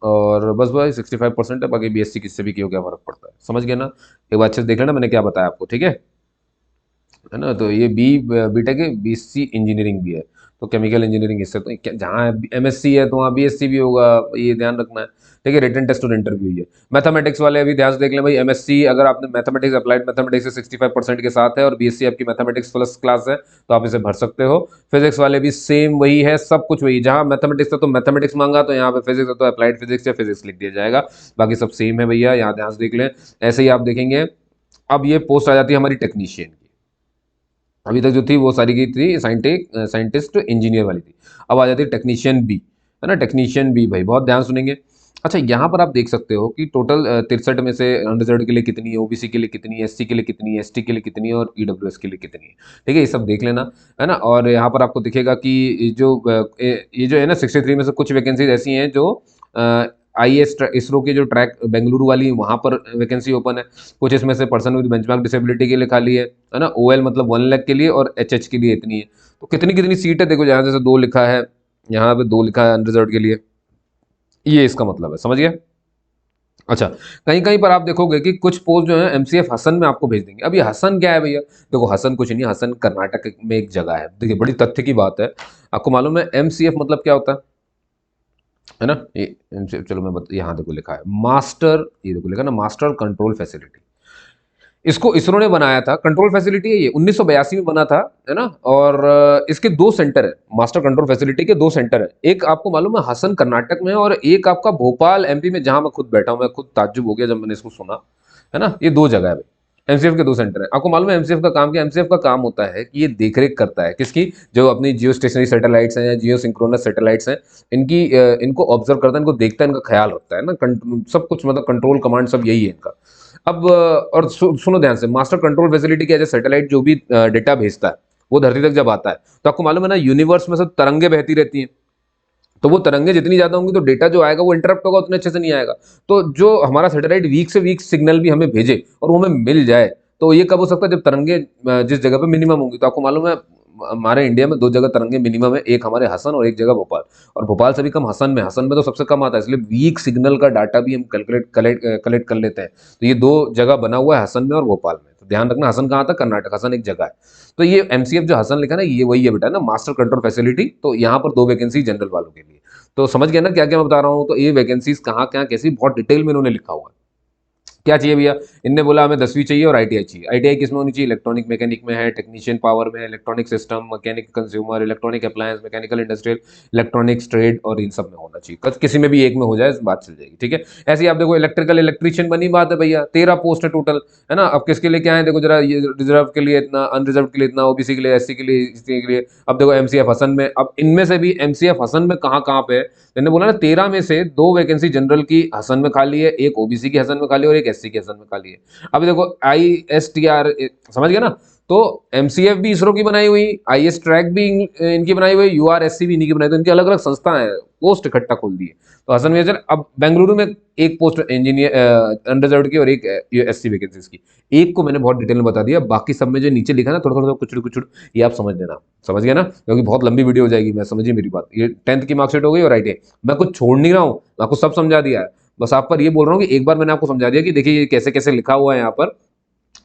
और बस भाई 65% है, बाकी BSc किससे भी किया, क्या फर्क पड़ता है? समझ गए ना? एक बार अच्छे से देख लेना मैंने क्या बताया आपको। ठीक है ना। तो ये BTech है, BSc इंजीनियरिंग भी है। तो केमिकल इंजीनियरिंग इससे तो जहाँ MSc है तो वहाँ BSc भी होगा, ये ध्यान रखना है। ठीक है। रिटन टेस्ट और इंटरव्यू है। मैथमेटिक्स वाले अभी ध्यान से देख लें भाई, MSc अगर आपने मैथमेटिक्स, अप्लाइड मैथमेटिक्स से 65% के साथ है, और BSc आपकी मैथमेटिक्स प्लस क्लास है, तो आप इसे भर सकते हो। फिजिक्स वाले भी सेम वही है, सब कुछ वही। जहाँ मैथमेटिक्स था तो मैथमेटिक्स मांगा, तो यहाँ पे फिजिक्स है तो अप्लाइड फिजिक्स या फिजिक्स लिख दिया जाएगा। बाकी सब सेम है भैया, यहाँ ध्यान से देख लें। ऐसे ही आप देखेंगे। अब ये पोस्ट आ जाती है हमारी टेक्नीशियन की। अभी तक जो थी वो सारी की थी साइंटिस्ट इंजीनियर वाली थी। अब आ जाती है टेक्नीशियन बी, है ना। टेक्नीशियन बी भाई बहुत ध्यान सुनेंगे। अच्छा, यहाँ पर आप देख सकते हो कि टोटल 63 में से अनरिजर्व्ड के लिए कितनी है, OBC के लिए कितनी है, SC के लिए कितनी है, ST के लिए कितनी है, और EWS के लिए कितनी है। ठीक है, ये सब देख लेना, है ना। और यहाँ पर आपको दिखेगा कि ये जो है ना 63 में से कुछ वैकेंसीज ऐसी हैं जो IAS इसरो की जो ट्रैक बेंगलुरु वाली वहाँ पर वैकेंसी ओपन है। कुछ इसमें से पर्सन विद बेंचमार्क डिसेबिलिटी के लिए खाली है ना। OL मतलब 1 लाख के लिए और HH के लिए इतनी है। तो कितनी कितनी सीट है देखो, यहाँ जैसे 2 लिखा है, यहाँ पे 2 लिखा है अनरिजर्व के लिए, ये इसका मतलब है, समझ गए। अच्छा, कहीं कहीं पर आप देखोगे कि कुछ पोस्ट जो है MCF हसन में आपको भेज देंगे। अब ये हसन क्या है भैया? देखो हसन कुछ नहीं, हसन कर्नाटक में एक जगह है। देखिए बड़ी तथ्य की बात है, आपको मालूम है MCF मतलब क्या होता है ना? ये MCF, चलो यहाँ देखो लिखा है मास्टर, ये देखो लिखा ना मास्टर कंट्रोल फैसिलिटी। इसको इसरो ने बनाया था, कंट्रोल फैसिलिटी है ये, 1982 में बना था, है ना। और इसके 2 सेंटर है, मास्टर कंट्रोल फैसिलिटी के 2 सेंटर है। एक आपको मालूम है हसन कर्नाटक में है, और एक आपका भोपाल MP में, जहां मैं खुद बैठा हूं। मैं खुद ताज्जुब हो गया जब मैंने इसको सुना, है ना। ये 2 जगह है भाई, MCF के 2 सेंटर है। आपको मालूम है MCF का काम क्या? MCF का काम होता है कि ये देखरेख करता है किसकी? जो अपनी जियो स्टेशनरी सैटेलाइट्स हैं या जियो सिंक्रोनस सैटेलाइट्स हैं, इनकी इनको ऑब्जर्व करता है, इनको देखता है, इनका ख्याल रखता है ना। सब कुछ मतलब कंट्रोल कमांड सब यही है इनका। अब और सुनो ध्यान से, मास्टर कंट्रोल फैसिलिटी क्या है? सैटेलाइट जो भी डेटा भेजता है वो धरती तक जब आता है, तो आपको मालूम है ना यूनिवर्स में से तरंगे बहती रहती हैं। तो वो तरंगे जितनी ज्यादा होंगी तो डेटा जो आएगा वो इंटरप्ट होगा, उतने अच्छे से नहीं आएगा। तो जो हमारा सैटेलाइट वीक से वीक सिग्नल भी हमें भेजे और वो हमें मिल जाए, तो ये कब हो सकता है? जब तरंगे जिस जगह पे मिनिमम होंगी। तो आपको मालूम है हमारे इंडिया में 2 जगह तरंगे मिनिमम है, एक हमारे हसन और एक जगह भोपाल। और भोपाल से भी कम हसन में, हसन में तो सबसे कम आता है, इसलिए वीक सिग्नल का डाटा भी हम कलेक्ट कर लेते हैं। तो ये 2 जगह बना हुआ है, हसन में और भोपाल में। तो ध्यान रखना, हसन कहाँ था? कर्नाटक, हसन एक जगह है। तो ये MCF जो हसन लिखा ना, ये वही है बेटा ना, मास्टर कंट्रोल फैसिलिटी। तो यहाँ पर 2 वैकेंसी जनरल वालों के लिए। तो समझ गया ना क्या क्या मैं बता रहा हूँ? तो ये वैकेंसीज कहाँ क्या कैसी, बहुत डिटेल में इन्होंने लिखा हुआ है। क्या चाहिए भैया? इनने बोला हमें 10वीं चाहिए और ITI चाहिए। ITI किस में होनी चाहिए? इलेक्ट्रॉनिक मैकेनिक में है, टेक्नीशियन पावर में, electronic system, mechanic consumer, electronic appliance, mechanical industrial, electronics trade, और इन सब में होना चाहिए। किसी में भी एक में हो जाए बात चल जाएगी, ठीक है। ऐसे ही आप देखो इलेक्ट्रिकल इलेक्ट्रीशियन बनी बात है भैया, 13 पोस्ट है टोटल, है ना। अब किसके लिए क्या है देखो जरा, ये रिजर्व के लिए इतना, अनरिजर्व के लिए इतना, OBC के लिए, SC के लिए, ST के लिए। अब देखो MCF हसन में, अब इनमें से भी MCF हसन में कहाँ कहाँ पे है? मैंने बोला ना 13 में से 2 वैकेंसी जनरल की हसन में खाली है, एक OBC की हसन में खाली है और एक SC की हसन में खाली है। अब देखो ISTR, समझ गया ना। तो MCF भी इसरो की बनाई हुई, IS ट्रैक भी इनकी बनाई हुई, URSC भी इन्हीं की बनाई, तो इनकी अलग अलग संस्थाएं हैं, पोस्ट इकट्ठा खोल दी है। तो हसन में चल, अब बेंगलुरु में एक पोस्ट इंजीनियर अनरिजर्व की और एक SC वैकेंसीज की। एक को मैंने बहुत डिटेल में बता दिया, बाकी सब में जो नीचे लिखा ना थोड़ा थोड़ा कुचड़ कुचड़, ये आप समझ लेना, समझ गया ना, क्योंकि बहुत लंबी वीडियो हो जाएगी। मैं समझिए मेरी बात, ये 10th की मार्कशीट हो गई और ITI, मैं कुछ छोड़ नहीं रहा हूँ, मैं आपको सब समझा दिया है। बस आप पर ये बोल रहा हूँ कि एक बार मैंने आपको समझा दिया कि देखिए ये कैसे कैसे लिखा हुआ है यहाँ पर।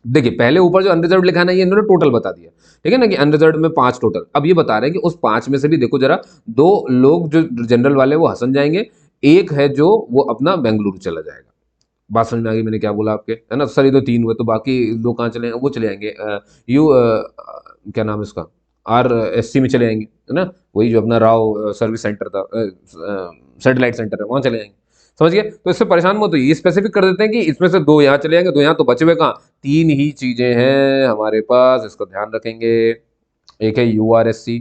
देखिए पहले ऊपर जो अनरिजर्व लिखा है ना, ये इन्होंने टोटल बता दिया, ठीक है ना, कि अनरिजर्व में 5 टोटल। अब ये बता रहे हैं कि उस 5 में से भी देखो जरा, 2 लोग जो जनरल वाले वो हसन जाएंगे, एक है जो वो अपना बेंगलुरु चला जाएगा। बात समझ में आ गई मैंने क्या बोला आपके, है ना सर? ये तो 3 हुए, तो बाकी 2 कहाँ चले? वो चले जाएंगे क्या नाम है इसका, RSC में चले जाएंगे, है ना। वही जो अपना राव सर्विस सेंटर था, सैटेलाइट सेंटर है, वहाँ चले जाएंगे। समझ गए? तो इससे परेशान मत होइए, स्पेसिफिक कर देते हैं कि इसमें से 2 यहाँ चले जाएंगे, 2 यहाँ, तो बचे हुए कहाँ? 3 ही चीजें हैं हमारे पास, इसको ध्यान रखेंगे। एक है URSC,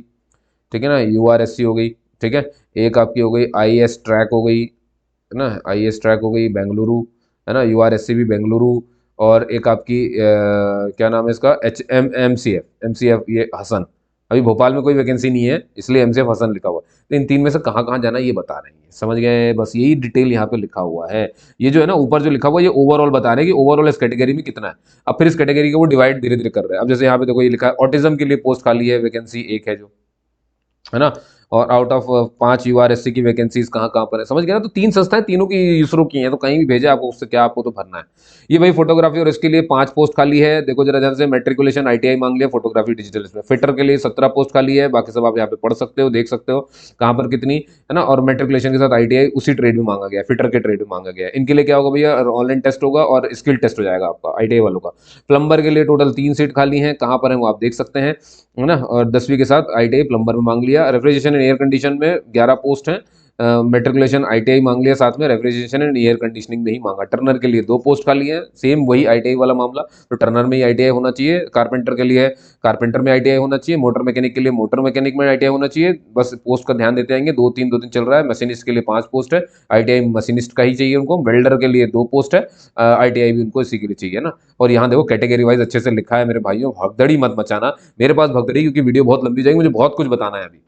ठीक है ना, URSC हो गई, ठीक है। एक आपकी हो गई IS ट्रैक हो गई, है ना, IS ट्रैक हो गई बेंगलुरु, है ना, URSC भी बेंगलुरु। और एक आपकी क्या नाम है इसका, MCF ये हसन। अभी भोपाल में कोई वैकेंसी नहीं है, इसलिए MCF हसन लिखा हुआ है। तो इन 3 में से कहाँ कहाँ जाना है ये बता रहे हैं, समझ गए? बस यही डिटेल यहाँ पे लिखा हुआ है। ये जो है ना ऊपर जो लिखा हुआ है, ये ओवरऑल बता रहे हैं कि ओवरऑल इस कैटेगरी में कितना है। अब फिर इस कैटेगरी को वो डिवाइड धीरे धीरे कर रहे हैं। अब जैसे यहाँ पे देखो ये लिखा है ऑटिज्म के लिए पोस्ट खाली है, वैकेंसी एक है जो, है ना। और आउट ऑफ 5 URSC की वैकेंसीज कहाँ कहाँ पर है, समझ गया ना। तो 3 संस्थाएं, तीनों की इसरो की हैं, तो कहीं भी भेजा आपको, उससे क्या आपको तो भरना है। ये भाई फोटोग्राफी और इसके लिए 5 पोस्ट खाली है, देखो जरा ध्यान से। मेट्रिकुलेशन ITI मांग लिया, फोटोग्राफी डिजिटल इसमें। फिटर के लिए 17 पोस्ट खाली है, बाकी सब आप यहाँ पे पढ़ सकते हो, देख सकते हो कहाँ पर कितनी, है ना। और मेट्रिकुलेशन के साथ ITI उसी ट्रेड में मांगा गया, फिटर के ट्रेड में मांगा गया। इनके लिए क्या होगा भैया, ऑनलाइन टेस्ट होगा और स्किल टेस्ट हो जाएगा आपका ITI वालों का। प्लम्बर के लिए टोटल 3 सीट खाली हैं, कहाँ पर है वो आप देख सकते हैं, है ना। और 10वीं के साथ ITI प्लम्बर में मांग लिया। रेफ्रिजरेशन एंड एयर कंडीशन में 11 पोस्ट हैं। मेट्रिकुलेशन ITI मांग लिया, साथ में रेफ्रिजरेशन एंड एयर कंडीशनिंग में ही मांगा। टर्नर के लिए 2 पोस्ट खाली है, सेम वही ITI वाला मामला, तो टर्नर में ही ITI होना चाहिए। कारपेंटर के लिए कारपेंटर में ITI होना चाहिए। मोटर मैकेनिक के लिए मोटर मैकेनिक में ITI होना चाहिए। बस पोस्ट का ध्यान देते आएंगे, 2-3 चल रहा है। मशीनिस्ट के लिए 5 पोस्ट है, ITI मशीनिस्ट का ही चाहिए उनको। वेल्डर के लिए 2 पोस्ट है, ITI भी उनको इसी के लिए चाहिए ना। और यहाँ देखो कैटेगरी वाइज अच्छे से लिखा है मेरे भाइयों, भगदड़ी मत मचाना मेरे पास भगदड़ी, क्योंकि वीडियो बहुत लंबी जाएगी, मुझे बहुत कुछ बताना है अभी,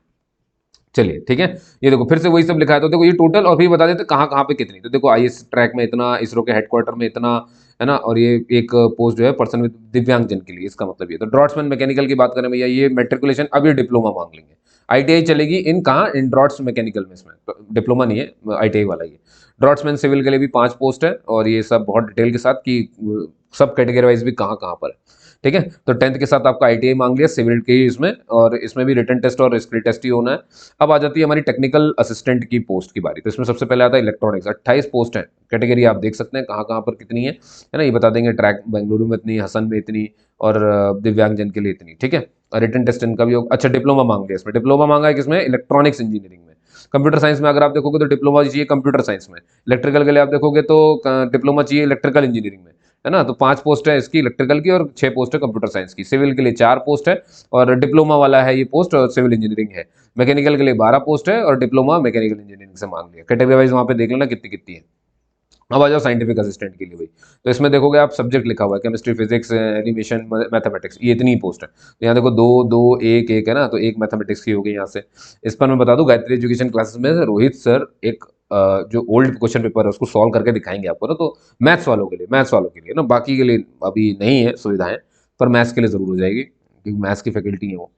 चलिए ठीक है, ये देखो फिर से वही सब लिखा है, तो देखो ये टोटल और फिर बता देते कहाँ कहाँ पे कितनी, तो देखो आईएएस ट्रैक में इतना, इसरो के हेडक्वार्टर में इतना, है ना, और ये एक पोस्ट जो है पर्सन विद दिव्यांगजन के लिए, इसका मतलब ये। तो ड्रॉट्समैन मैकेनिकल की बात करें भैया, ये मेट्रिकुलेशन अब ये डिप्लोमा मांग लेंगे। आईटीआई चलेगी इन कहाँ, इन ड्रॉट्स मैकेनिकल में, इसमें तो डिप्लोमा नहीं है, आईटीआई वाला ये। ड्रॉट्समैन सिविल के लिए भी 5 पोस्ट है, और ये सब बहुत डिटेल के साथ कि सब कैटेगरी वाइज भी कहाँ कहाँ पर है। ठीक है, तो 10th के साथ आपका आईटीआई मांग लिया सिविल के ही इसमें, और इसमें भी रिटन टेस्ट और स्किल टेस्ट ही होना है। अब आ जाती है हमारी टेक्निकल असिस्टेंट की पोस्ट की बारी, तो इसमें सबसे पहले आता है इलेक्ट्रॉनिक्स, 28 पोस्ट है। कैटेगरी आप देख सकते हैं कहाँ कहाँ पर कितनी है ना, ये बता देंगे, ट्रैक बेंगलुरु में इतनी, हसन में इतनी, और दिव्यांगजन के लिए इतनी। ठीक है, और रिटन टेस्ट इनका भी होगा। अच्छा, डिप्लोमा मांग लिया, इसमें डिप्लोमा मांगा है किसमें, इलेक्ट्रॉनिक्स इंजीनियरिंग में। कंप्यूटर साइंस में अगर आप देखोगे तो डिप्लोमा चाहिए कंप्यूटर साइंस में। इलेक्ट्रिकल के लिए आप देखोगे तो डिप्लोमा चाहिए इलेक्ट्रिकल इंजीनियरिंग में, है ना। तो 5 पोस्ट है इसकी इलेक्ट्रिकल की, और 6 पोस्ट है कंप्यूटर साइंस की। सिविल के लिए 4 पोस्ट है, और डिप्लोमा वाला है ये पोस्ट, और सिविल इंजीनियरिंग है। मैकेनिकल के लिए 12 पोस्ट है, और डिप्लोमा मैकेनिकल इंजीनियरिंग से मांग लिया। कैटेगरी वाइज वहाँ पे देख लेना कितनी कितनी है। अब आ जाओ साइंटिफिक असिस्टेंट के लिए भाई, तो इसमें देखोगे आप सब्जेक्ट लिखा हुआ है केमिस्ट्री, फिजिक्स, एनिमेशन, मैथमेटिक्स, ये इतनी पोस्ट है। तो यहाँ देखो 2 2 1 1 है ना, तो एक मैथमेटिक्स की हो गई यहाँ से। इस पर मैं बता दूं, गायत्री एजुकेशन क्लासेस में रोहित सर एक जो ओल्ड क्वेश्चन पेपर है उसको सॉल्व करके दिखाएंगे आपको ना, तो मैथ्स वालों के लिए, मैथ्स वालों के लिए ना, बाकी के लिए अभी नहीं है सुविधाएं, पर मैथ्स के लिए जरूर हो जाएगी, क्योंकि मैथ्स की फैकल्टी है वो।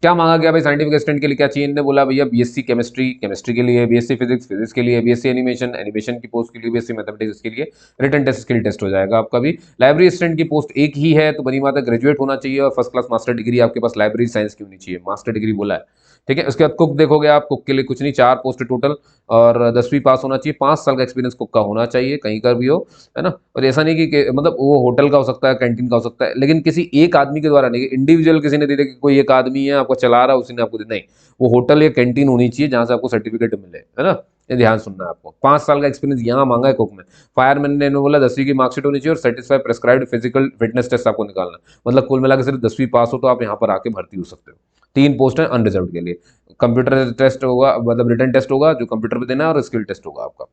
क्या मांगा गया भाई साइंटिफिक असिस्टेंट के लिए, क्या चाहिए, इन्होंने बोला भैया बीएससी केमिस्ट्री, केमिस्ट्री के लिए, बीएससी फिजिक्स, फिजिक्स के लिए, बीएससी एनिमेशन, एनिमेशन की पोस्ट के लिए, बीएससी मैथमेटिक्स के लिए रिटन टेस्ट स्किल टेस्ट हो जाएगा आपका भी। लाइब्रेरी असिस्टेंट की पोस्ट एक ही है, तो बनी बात है ग्रेजुएट होना चाहिए, और फर्स्ट क्लास मास्टर डिग्री आपके पास लाइब्रेरी साइंस की होनी चाहिए, मास्टर डिग्री बोला है। ठीक है, उसके बाद कुक देखोगे आप, कुक के लिए कुछ नहीं, 4 पोस्ट टोटल, और 10वीं पास होना चाहिए, 5 साल का एक्सपीरियंस कुक का होना चाहिए, कहीं का भी हो, है ना। और ऐसा नहीं कि मतलब वो होटल का हो सकता है, कैंटीन का हो सकता है, लेकिन किसी एक आदमी के द्वारा नहीं, इंडिविजुअल किसी ने दे दिया कि कोई एक आदमी है आपको चला रहा है उसी ने आपको नहीं, वो होटल या कैंटीन होनी चाहिए जहां से आपको सर्टिफिकेट मिले, है ना। ये ध्यान सुनना है आपको। 5 साल का एक्सपीरियंस यहाँ मांगा है कुक में। फायरमैन ने बोला 10वीं की मार्कशीट होनी चाहिए, और certified prescribed physical fitness test आपको निकालना है। मतलब कुल मिलाकर सिर्फ 10वीं पास हो तो आप यहाँ पर आके भर्ती हो सकते हो। 3 पोस्ट है अनरिजर्व के लिए। कंप्यूटर टेस्ट होगा, मतलब रिटन टेस्ट होगा जो कंप्यूटर पे देना है, और स्किल टेस्ट होगा आपका।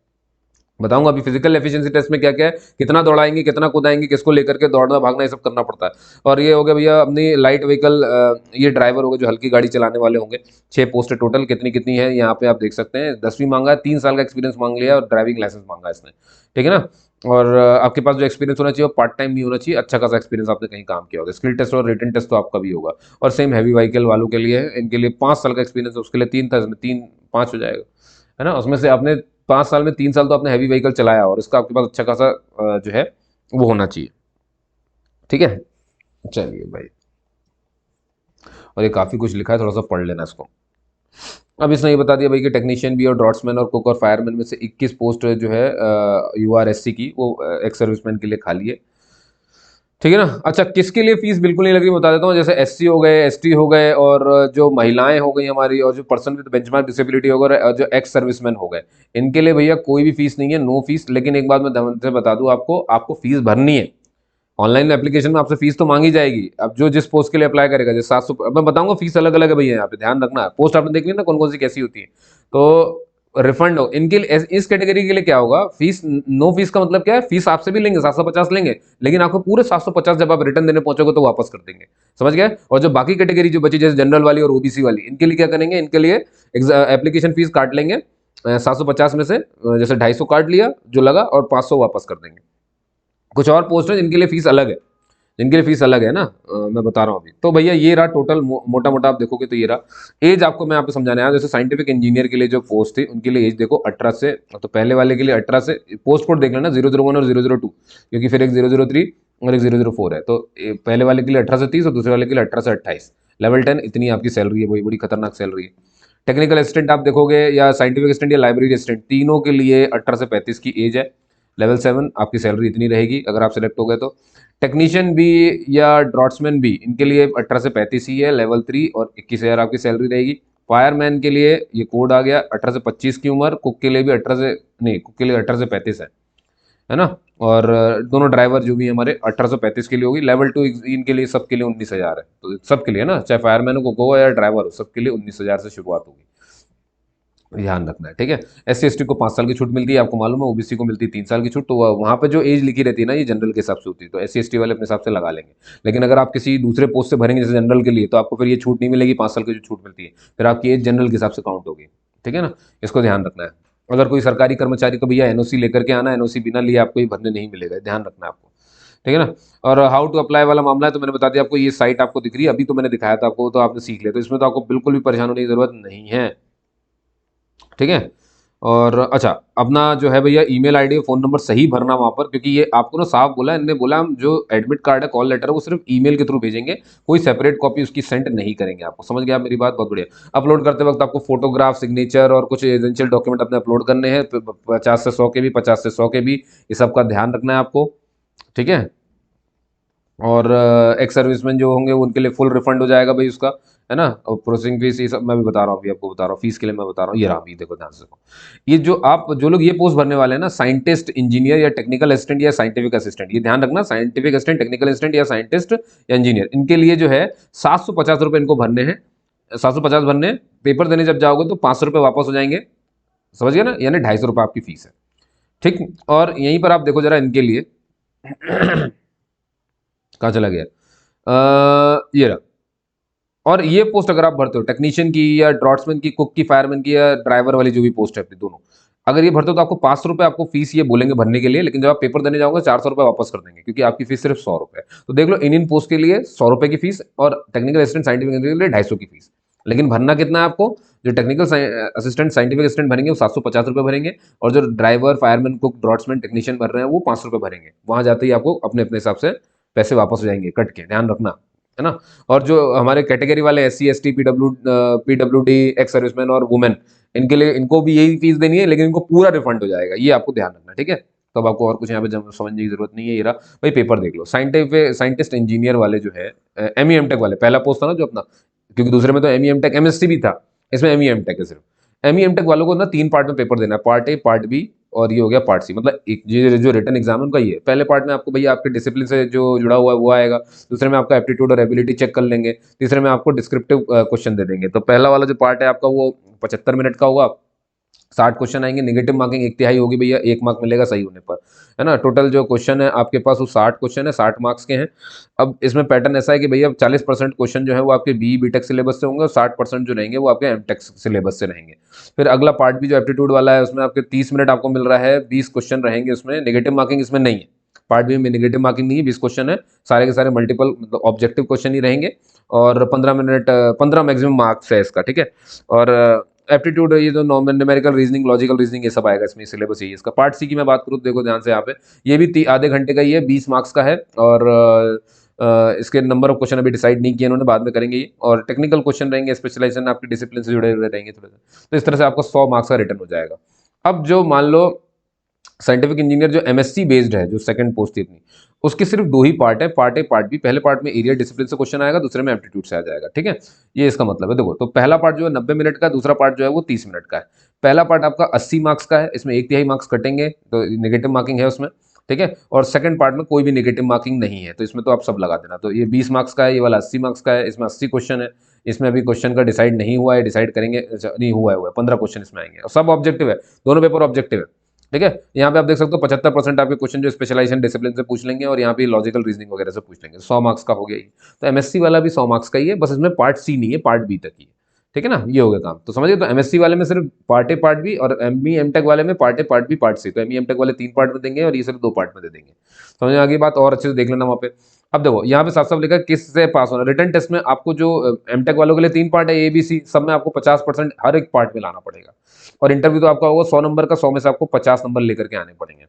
बताऊंगा अभी फिजिकल एफिशिएंसी टेस्ट में क्या क्या है, कितना दौड़ाएंगे, कितना कूदाएंगे, किसको लेकर के दौड़ना भागना, ये सब करना पड़ता है। और ये हो गया भैया अपनी लाइट व्हीकल, ये ड्राइवर होगा जो हल्की गाड़ी चलाने वाले होंगे। 6 पोस्ट टोटल, कितनी कितनी है यहाँ पे आप देख सकते हैं। 10वीं मांगा है, 3 साल का एक्सपीरियंस मांग लिया, और ड्राइविंग लाइसेंस मांगा है इसने। ठीक है ना। और आपके पास जो एक्सपीरियंस होना चाहिए वो पार्ट टाइम नहीं होना चाहिए, अच्छा खासा एक्सपीरियंस आपने कहीं काम किया होगा। स्किल टेस्ट और रिटन टेस्ट तो आपका भी होगा। और सेम हैवी व्हीकल वालों के लिए है, इनके लिए 5 साल का एक्सपीरियंस है, उसके लिए 3 था, इसमें 3 5 हो जाएगा, है ना। उसमें से आपने 5 साल में 3 साल तो आपने हैवी व्हीकल चलाया, और इसका आपके पास अच्छा खासा जो है वो होना चाहिए। ठीक है, चलिए भाई, और ये काफी कुछ लिखा है, थोड़ा सा पढ़ लेना इसको। अब इसने ये बता दिया भाई कि टेक्नीशियन भी, और ड्रॉट्समैन और कुक और फायरमैन में से 21 पोस्ट जो है यूआरएससी की, वो एक्स सर्विसमैन के लिए खाली है। ठीक है ना। अच्छा, किसके लिए फीस बिल्कुल नहीं लग रही बता देता हूँ, जैसे एससी हो गए, एसटी हो गए, और जो महिलाएं हो गई हमारी, और जो पर्सन विद बेंचमार्क डिसेबिलिटी हो गए, और जो एक्स सर्विसमैन हो गए, इनके लिए भैया कोई भी फीस नहीं है, नो फीस। लेकिन एक बात मैं ध्यान से बता दूं आपको, आपको फीस भरनी है। ऑनलाइन एप्लीकेशन में आपसे फीस तो मांगी जाएगी। अब जो जिस पोस्ट के लिए अप्लाई करेगा, जैसे 700, मैं बताऊंगा फीस अलग अलग है भैया, यहाँ पे ध्यान रखना है। पोस्ट आपने देख ली ना कौन कौन सी कैसी होती है, तो रिफंड हो इनके लिए। इस कैटेगरी के लिए क्या होगा, फीस नो फीस का मतलब क्या है, फीस आपसे भी लेंगे 750 लेंगे, लेकिन आपको पूरे 750 जब आप रिटर्न देने पहुंचोगे तो वापस कर देंगे। समझ गए। और जो बाकी कैटेगरी जो बची, जैसे जनरल वाली और ओबीसी वाली, इनके लिए क्या करेंगे, इनके लिए एप्लीकेशन फीस काट लेंगे 750 में से, जैसे 250 काट लिया जो लगा, और 500 वापस कर देंगे। कुछ और पोस्ट है जिनके लिए फीस अलग है, जिनके लिए फीस अलग है ना, मैं बता रहा हूँ अभी। तो भैया ये रहा टोटल, मोटा मोटा आप देखोगे तो ये रहा। एज आपको मैं यहाँ पे समझाने आया, जैसे साइंटिफिक इंजीनियर के लिए जो पोस्ट थी उनके लिए एज देखो 18 से, तो पहले वाले के लिए 18 से, पोस्ट कोड देख लेना 001 और 002, क्योंकि फिर एक 003 और एक 004 है। तो पहले वाले के लिए 18 से 30, और दूसरे वाले के लिए 18 से 28। लेवल 10 इतनी आपकी सैलरी है, वही बड़ी खतरनाक सैलरी है। टेक्निकल असिस्टेंट आप देखोगे, या साइंटिफिक असिस्टेंट या लाइब्रेरी असिस्टेंट, तीनों के लिए 18 से 35 की एज है। लेवल 7 आपकी सैलरी इतनी रहेगी अगर आप सिलेक्ट हो गए तो। टेक्नीशियन भी या ड्रॉट्समैन भी, इनके लिए 18 से 35 ही है, लेवल 3, और 21,000 आपकी सैलरी रहेगी। फायरमैन के लिए ये कोड आ गया 18 से 25 की उम्र, कुक के लिए भी 18 से, नहीं कुक के लिए 18 से 35 है ना। और दोनों ड्राइवर जो भी हमारे 18 से 35 के लिए होगी। लेवल 2 इनके लिए सबके लिए 19,000 है, तो सबके लिए ना, चाहे फायरमैन हो, कुक हो या ड्राइवर हो, सबके लिए 19,000 से शुरुआत होगी। ध्यान रखना है, ठीक है। SC ST को 5 साल की छूट मिलती है, आपको मालूम है। OBC को मिलती है 3 साल की छूट। तो वहाँ पे जो एज लिखी रहती है ना, ये जनरल के हिसाब से होती है, तो SC ST वाले अपने हिसाब से लगा लेंगे। लेकिन अगर आप किसी दूसरे पोस्ट से भरेंगे जैसे जनरल के लिए, तो आपको फिर ये छूट नहीं मिलेगी, 5 साल की जो छूट मिलती है, फिर आपकी एज जनरल के हिसाब से काउंट होगी, ठीक है ना। इसको ध्यान रखना है। अगर कोई सरकारी कर्मचारी को भैया NOC लेकर के आना, NOC बिना लिए आपको ये भरने नहीं मिलेगा, ध्यान रखना है आपको, ठीक है ना। और हाउ टू अप्लाई वाला मामला है, तो मैंने बता दिया आपको। ये साइट आपको दिख रही है, अभी तो मैंने दिखाया था आपको, तो आपने सीख लिया, तो इसमें तो आपको बिल्कुल भी परेशान होने की जरूरत नहीं है, ठीक है। और अच्छा, अपना जो है भैया ईमेल आईडी फ़ोन नंबर सही भरना वहाँ पर, क्योंकि ये आपको ना साफ बोला है, इन्होंने बोला हम जो एडमिट कार्ड है, कॉल लेटर है, वो सिर्फ ईमेल के थ्रू भेजेंगे, कोई सेपरेट कॉपी उसकी सेंड नहीं करेंगे आपको। समझ गया आप मेरी बात? बहुत बढ़िया। अपलोड करते वक्त आपको फोटोग्राफ, सिग्नेचर और कुछ एसेंशियल डॉक्यूमेंट अपने अपलोड करने हैं, 50 से 100 के भी, 50 से 100 के भी, ये सब का ध्यान रखना है आपको, ठीक है। और एक्स सर्विसमैन जो होंगे उनके लिए फुल रिफंड हो जाएगा भाई उसका, है ना। और प्रोसेसिंग फीस ये सब मैं भी बता रहा हूँ, अभी आपको बता रहा हूँ, फीस के लिए मैं बता रहा हूँ। ये रहा, अभी देखो ध्यान से देखो। ये जो लोग ये पोस्ट भरने वाले हैं ना, साइंटिस्ट, इंजीनियर या टेक्निकल असिस्टेंट या साइंटिफिक असिस्टेंट, ये ध्यान रखना, साइंटिफिक असिस्टेंट, टेक्निकल असिस्टेंट या साइंटिस्ट या इंजीनियर, इनके लिए जो है 750 रुपये इनको भरने हैं। 750 भरने हैं। पेपर देने जब जाओगे तो 500 रुपये वापस हो जाएंगे, समझ गए ना, यानी 250 रुपये आपकी फीस है, ठीक। और यहीं पर आप देखो जरा इनके लिए कहाँ चला गया, ये रहा। और ये पोस्ट अगर आप भरते हो टेक्नीशियन की या ड्रॉट्समैन की, कुक की, फायरमैन की या ड्राइवर वाली जो भी पोस्ट है अपनी, दोनों अगर ये भरते हो तो आपको 500 रुपये आपको फीस ये बोलेंगे भरने के लिए, लेकिन जब आप पेपर देने जाओगे 400 रुपये वापस कर देंगे, क्योंकि आपकी फीस सिर्फ 100 रुपये। तो देख लो, इन पोस्ट के लिए 100 रुपये की फीस और टेक्निकल असिस्टेंट साइंटिफिक के लिए 250 की फीस। लेकिन भरना कितना है आपको? जो टेक्निकल असिस्टेंट साइंटिफिक असिस्टेंट भरेंगे वो 750 रुपये भरेंगे, और जो driver, fireman, cook, draughtsman, technician भर रहे हैं वो 500 रुपये भरेंगे। वहां जाते ही आपको अपने अपने हिसाब से पैसे वापस हो जाएंगे कट के, ध्यान रखना, है ना। और जो हमारे कैटेगरी वाले SC ST PWD, ex serviceman और वुमेन, इनके लिए, इनको भी यही फीस देनी है, लेकिन इनको पूरा रिफंड हो जाएगा, ये आपको ध्यान रखना, ठीक है। तो अब आपको और कुछ यहाँ पे समझने की जरूरत नहीं है। ये रहा भाई, पेपर देख लो। साइंटिस्ट इंजीनियर वाले जो है, ME MTech वाले, पहला पोस्ट था ना जो अपना, क्योंकि दूसरे में तो ME MTech MSc भी था, इसमें ME MTech है सिर्फ। ME MTech वालों को ना 3 पार्ट में पेपर देना है, पार्ट A, पार्ट B और ये हो गया पार्ट सी। मतलब एक ये जो रिटन एग्जाम है उनका ये है। पहले पार्ट में आपको भैया आपके डिसिप्लिन से जो जुड़ा हुआ है वो आएगा, दूसरे में आपका एप्टीट्यूड और एबिलिटी चेक कर लेंगे, तीसरे में आपको डिस्क्रिप्टिव क्वेश्चन दे देंगे। तो पहला वाला जो पार्ट है आपका वो 75 मिनट का होगा, 60 क्वेश्चन आएंगे, नेगेटिव मार्किंग 1/3 होगी भैया, 1 मार्क मिलेगा सही होने पर, है ना। टोटल जो क्वेश्चन है आपके पास वो 60 क्वेश्चन है, 60 मार्क्स के हैं। अब इसमें पैटर्न ऐसा है कि भैया 40% क्वेश्चन जो है वो आपके BE BTech सिलेबस से होंगे, और 60% जो रहेंगे वो आपके MTech सिलेबस से रहेंगे। फिर अगला पार्ट भी जो एप्टीट्यूड वाला है, उसमें आपके 30 मिनट आपको मिल रहा है, 20 क्वेश्चन रहेंगे उसमें, नेगेटिव मार्किंग इसमें नहीं है। पार्ट बी में नेगेटिव मार्किंग नहीं है, 20 क्वेश्चन है, सारे के सारे मल्टीपल मतलब ऑब्जेक्टिव क्वेश्चन ही रहेंगे, और 15 मिनट, 15 मैक्सिमम मार्क्स है इसका, ठीक है। और एप्टीट्यूड, ये जो normal numerical reasoning, logical reasoning, ये सब आएगा इसमें, सिलेबस यही है इसका। पार्ट सी की मैं बात करूँ तो देखो ध्यान से यहाँ पे, ये भी आधे घंटे का ही है, 20 मार्क्स का है, और इसके नंबर ऑफ क्वेश्चन अभी डिसाइड नहीं किए उन्होंने, बाद में करेंगे ये। और टेक्निकल क्वेश्चन रहेंगे, स्पेशलाइजेशन आपके डिसिप्लिन से जुड़े हुए रहेंगे थोड़े से। तो इस तरह से आपका 100 मार्क्स का रिटर्न हो जाएगा। अब जो मान लो साइंटिफिक इंजीनियर जो MSc बेस्ड है, जो सेकंड पोस्ट थी अपनी, उसके सिर्फ 2 ही पार्ट है, पार्ट ए, पार्ट बी। पहले पार्ट में एरिया डिसिप्लिन से क्वेश्चन आएगा, दूसरे में एप्टीट्यूड से आ जाएगा, ठीक है। ये इसका मतलब है। देखो, तो पहला पार्ट जो है 90 मिनट का, दूसरा पार्ट जो है वो 30 मिनट का है। पहला पार्ट आपका 80 मार्क्स का है, इसमें 1/3 मार्क्स कटेंगे, तो नेगेटिव मार्किंग है उसमें, ठीक है। और सेकंड पार्ट में कोई भी नेगेटिव मार्किंग नहीं है, तो इसमें तो आप सब लगा देना। तो ये 20 मार्क्स का है, ये वाला 80 मार्क्स का है, इसमें 80 क्वेश्चन है। इसमें अभी क्वेश्चन का डिसाइड नहीं हुआ है, डिसाइड करेंगे, नहीं हुआ है 15 क्वेश्चन इसमें आएंगे, और सब ऑब्जेक्टिव है, दोनों पेपर ऑब्जेक्टिव है, ठीक है। यहाँ पे आप देख सकते हो 75% आपके क्वेश्चन जो स्पेशलाइजेशन डिसिप्लिन से पूछ लेंगे, और यहाँ पे लॉजिकल रीजनिंग वगैरह से पूछ लेंगे। 100 मार्क्स का हो गया ही। तो MSc वाला भी 100 मार्क्स का ही है, बस इसमें पार्ट सी नहीं है, पार्ट बी तक ही है, ठीक है ना। ये हो गया काम, तो समझिए। तो MSc वाले में सिर्फ पार्ट ए, पार्ट बी, और ME MTech वाले में part A, part B, part C. तो ME MTech वाले 3 पार्ट में देंगे, और ये सिर्फ 2 पार्ट में दे देंगे। समझ में आ गई बात? और अच्छे से देख लेना वहाँ पे। अब देखो यहाँ पे साफ साफ लिखा है किससे पास होना। रिटर्न टेस्ट में आपको जो MTech वालों के लिए 3 पार्ट है, ABC, सब में आपको 50% हर एक पार्ट में लाना पड़ेगा। और इंटरव्यू तो आपका होगा 100 नंबर का, 100 में से आपको 50 नंबर लेकर के आने पड़ेंगे,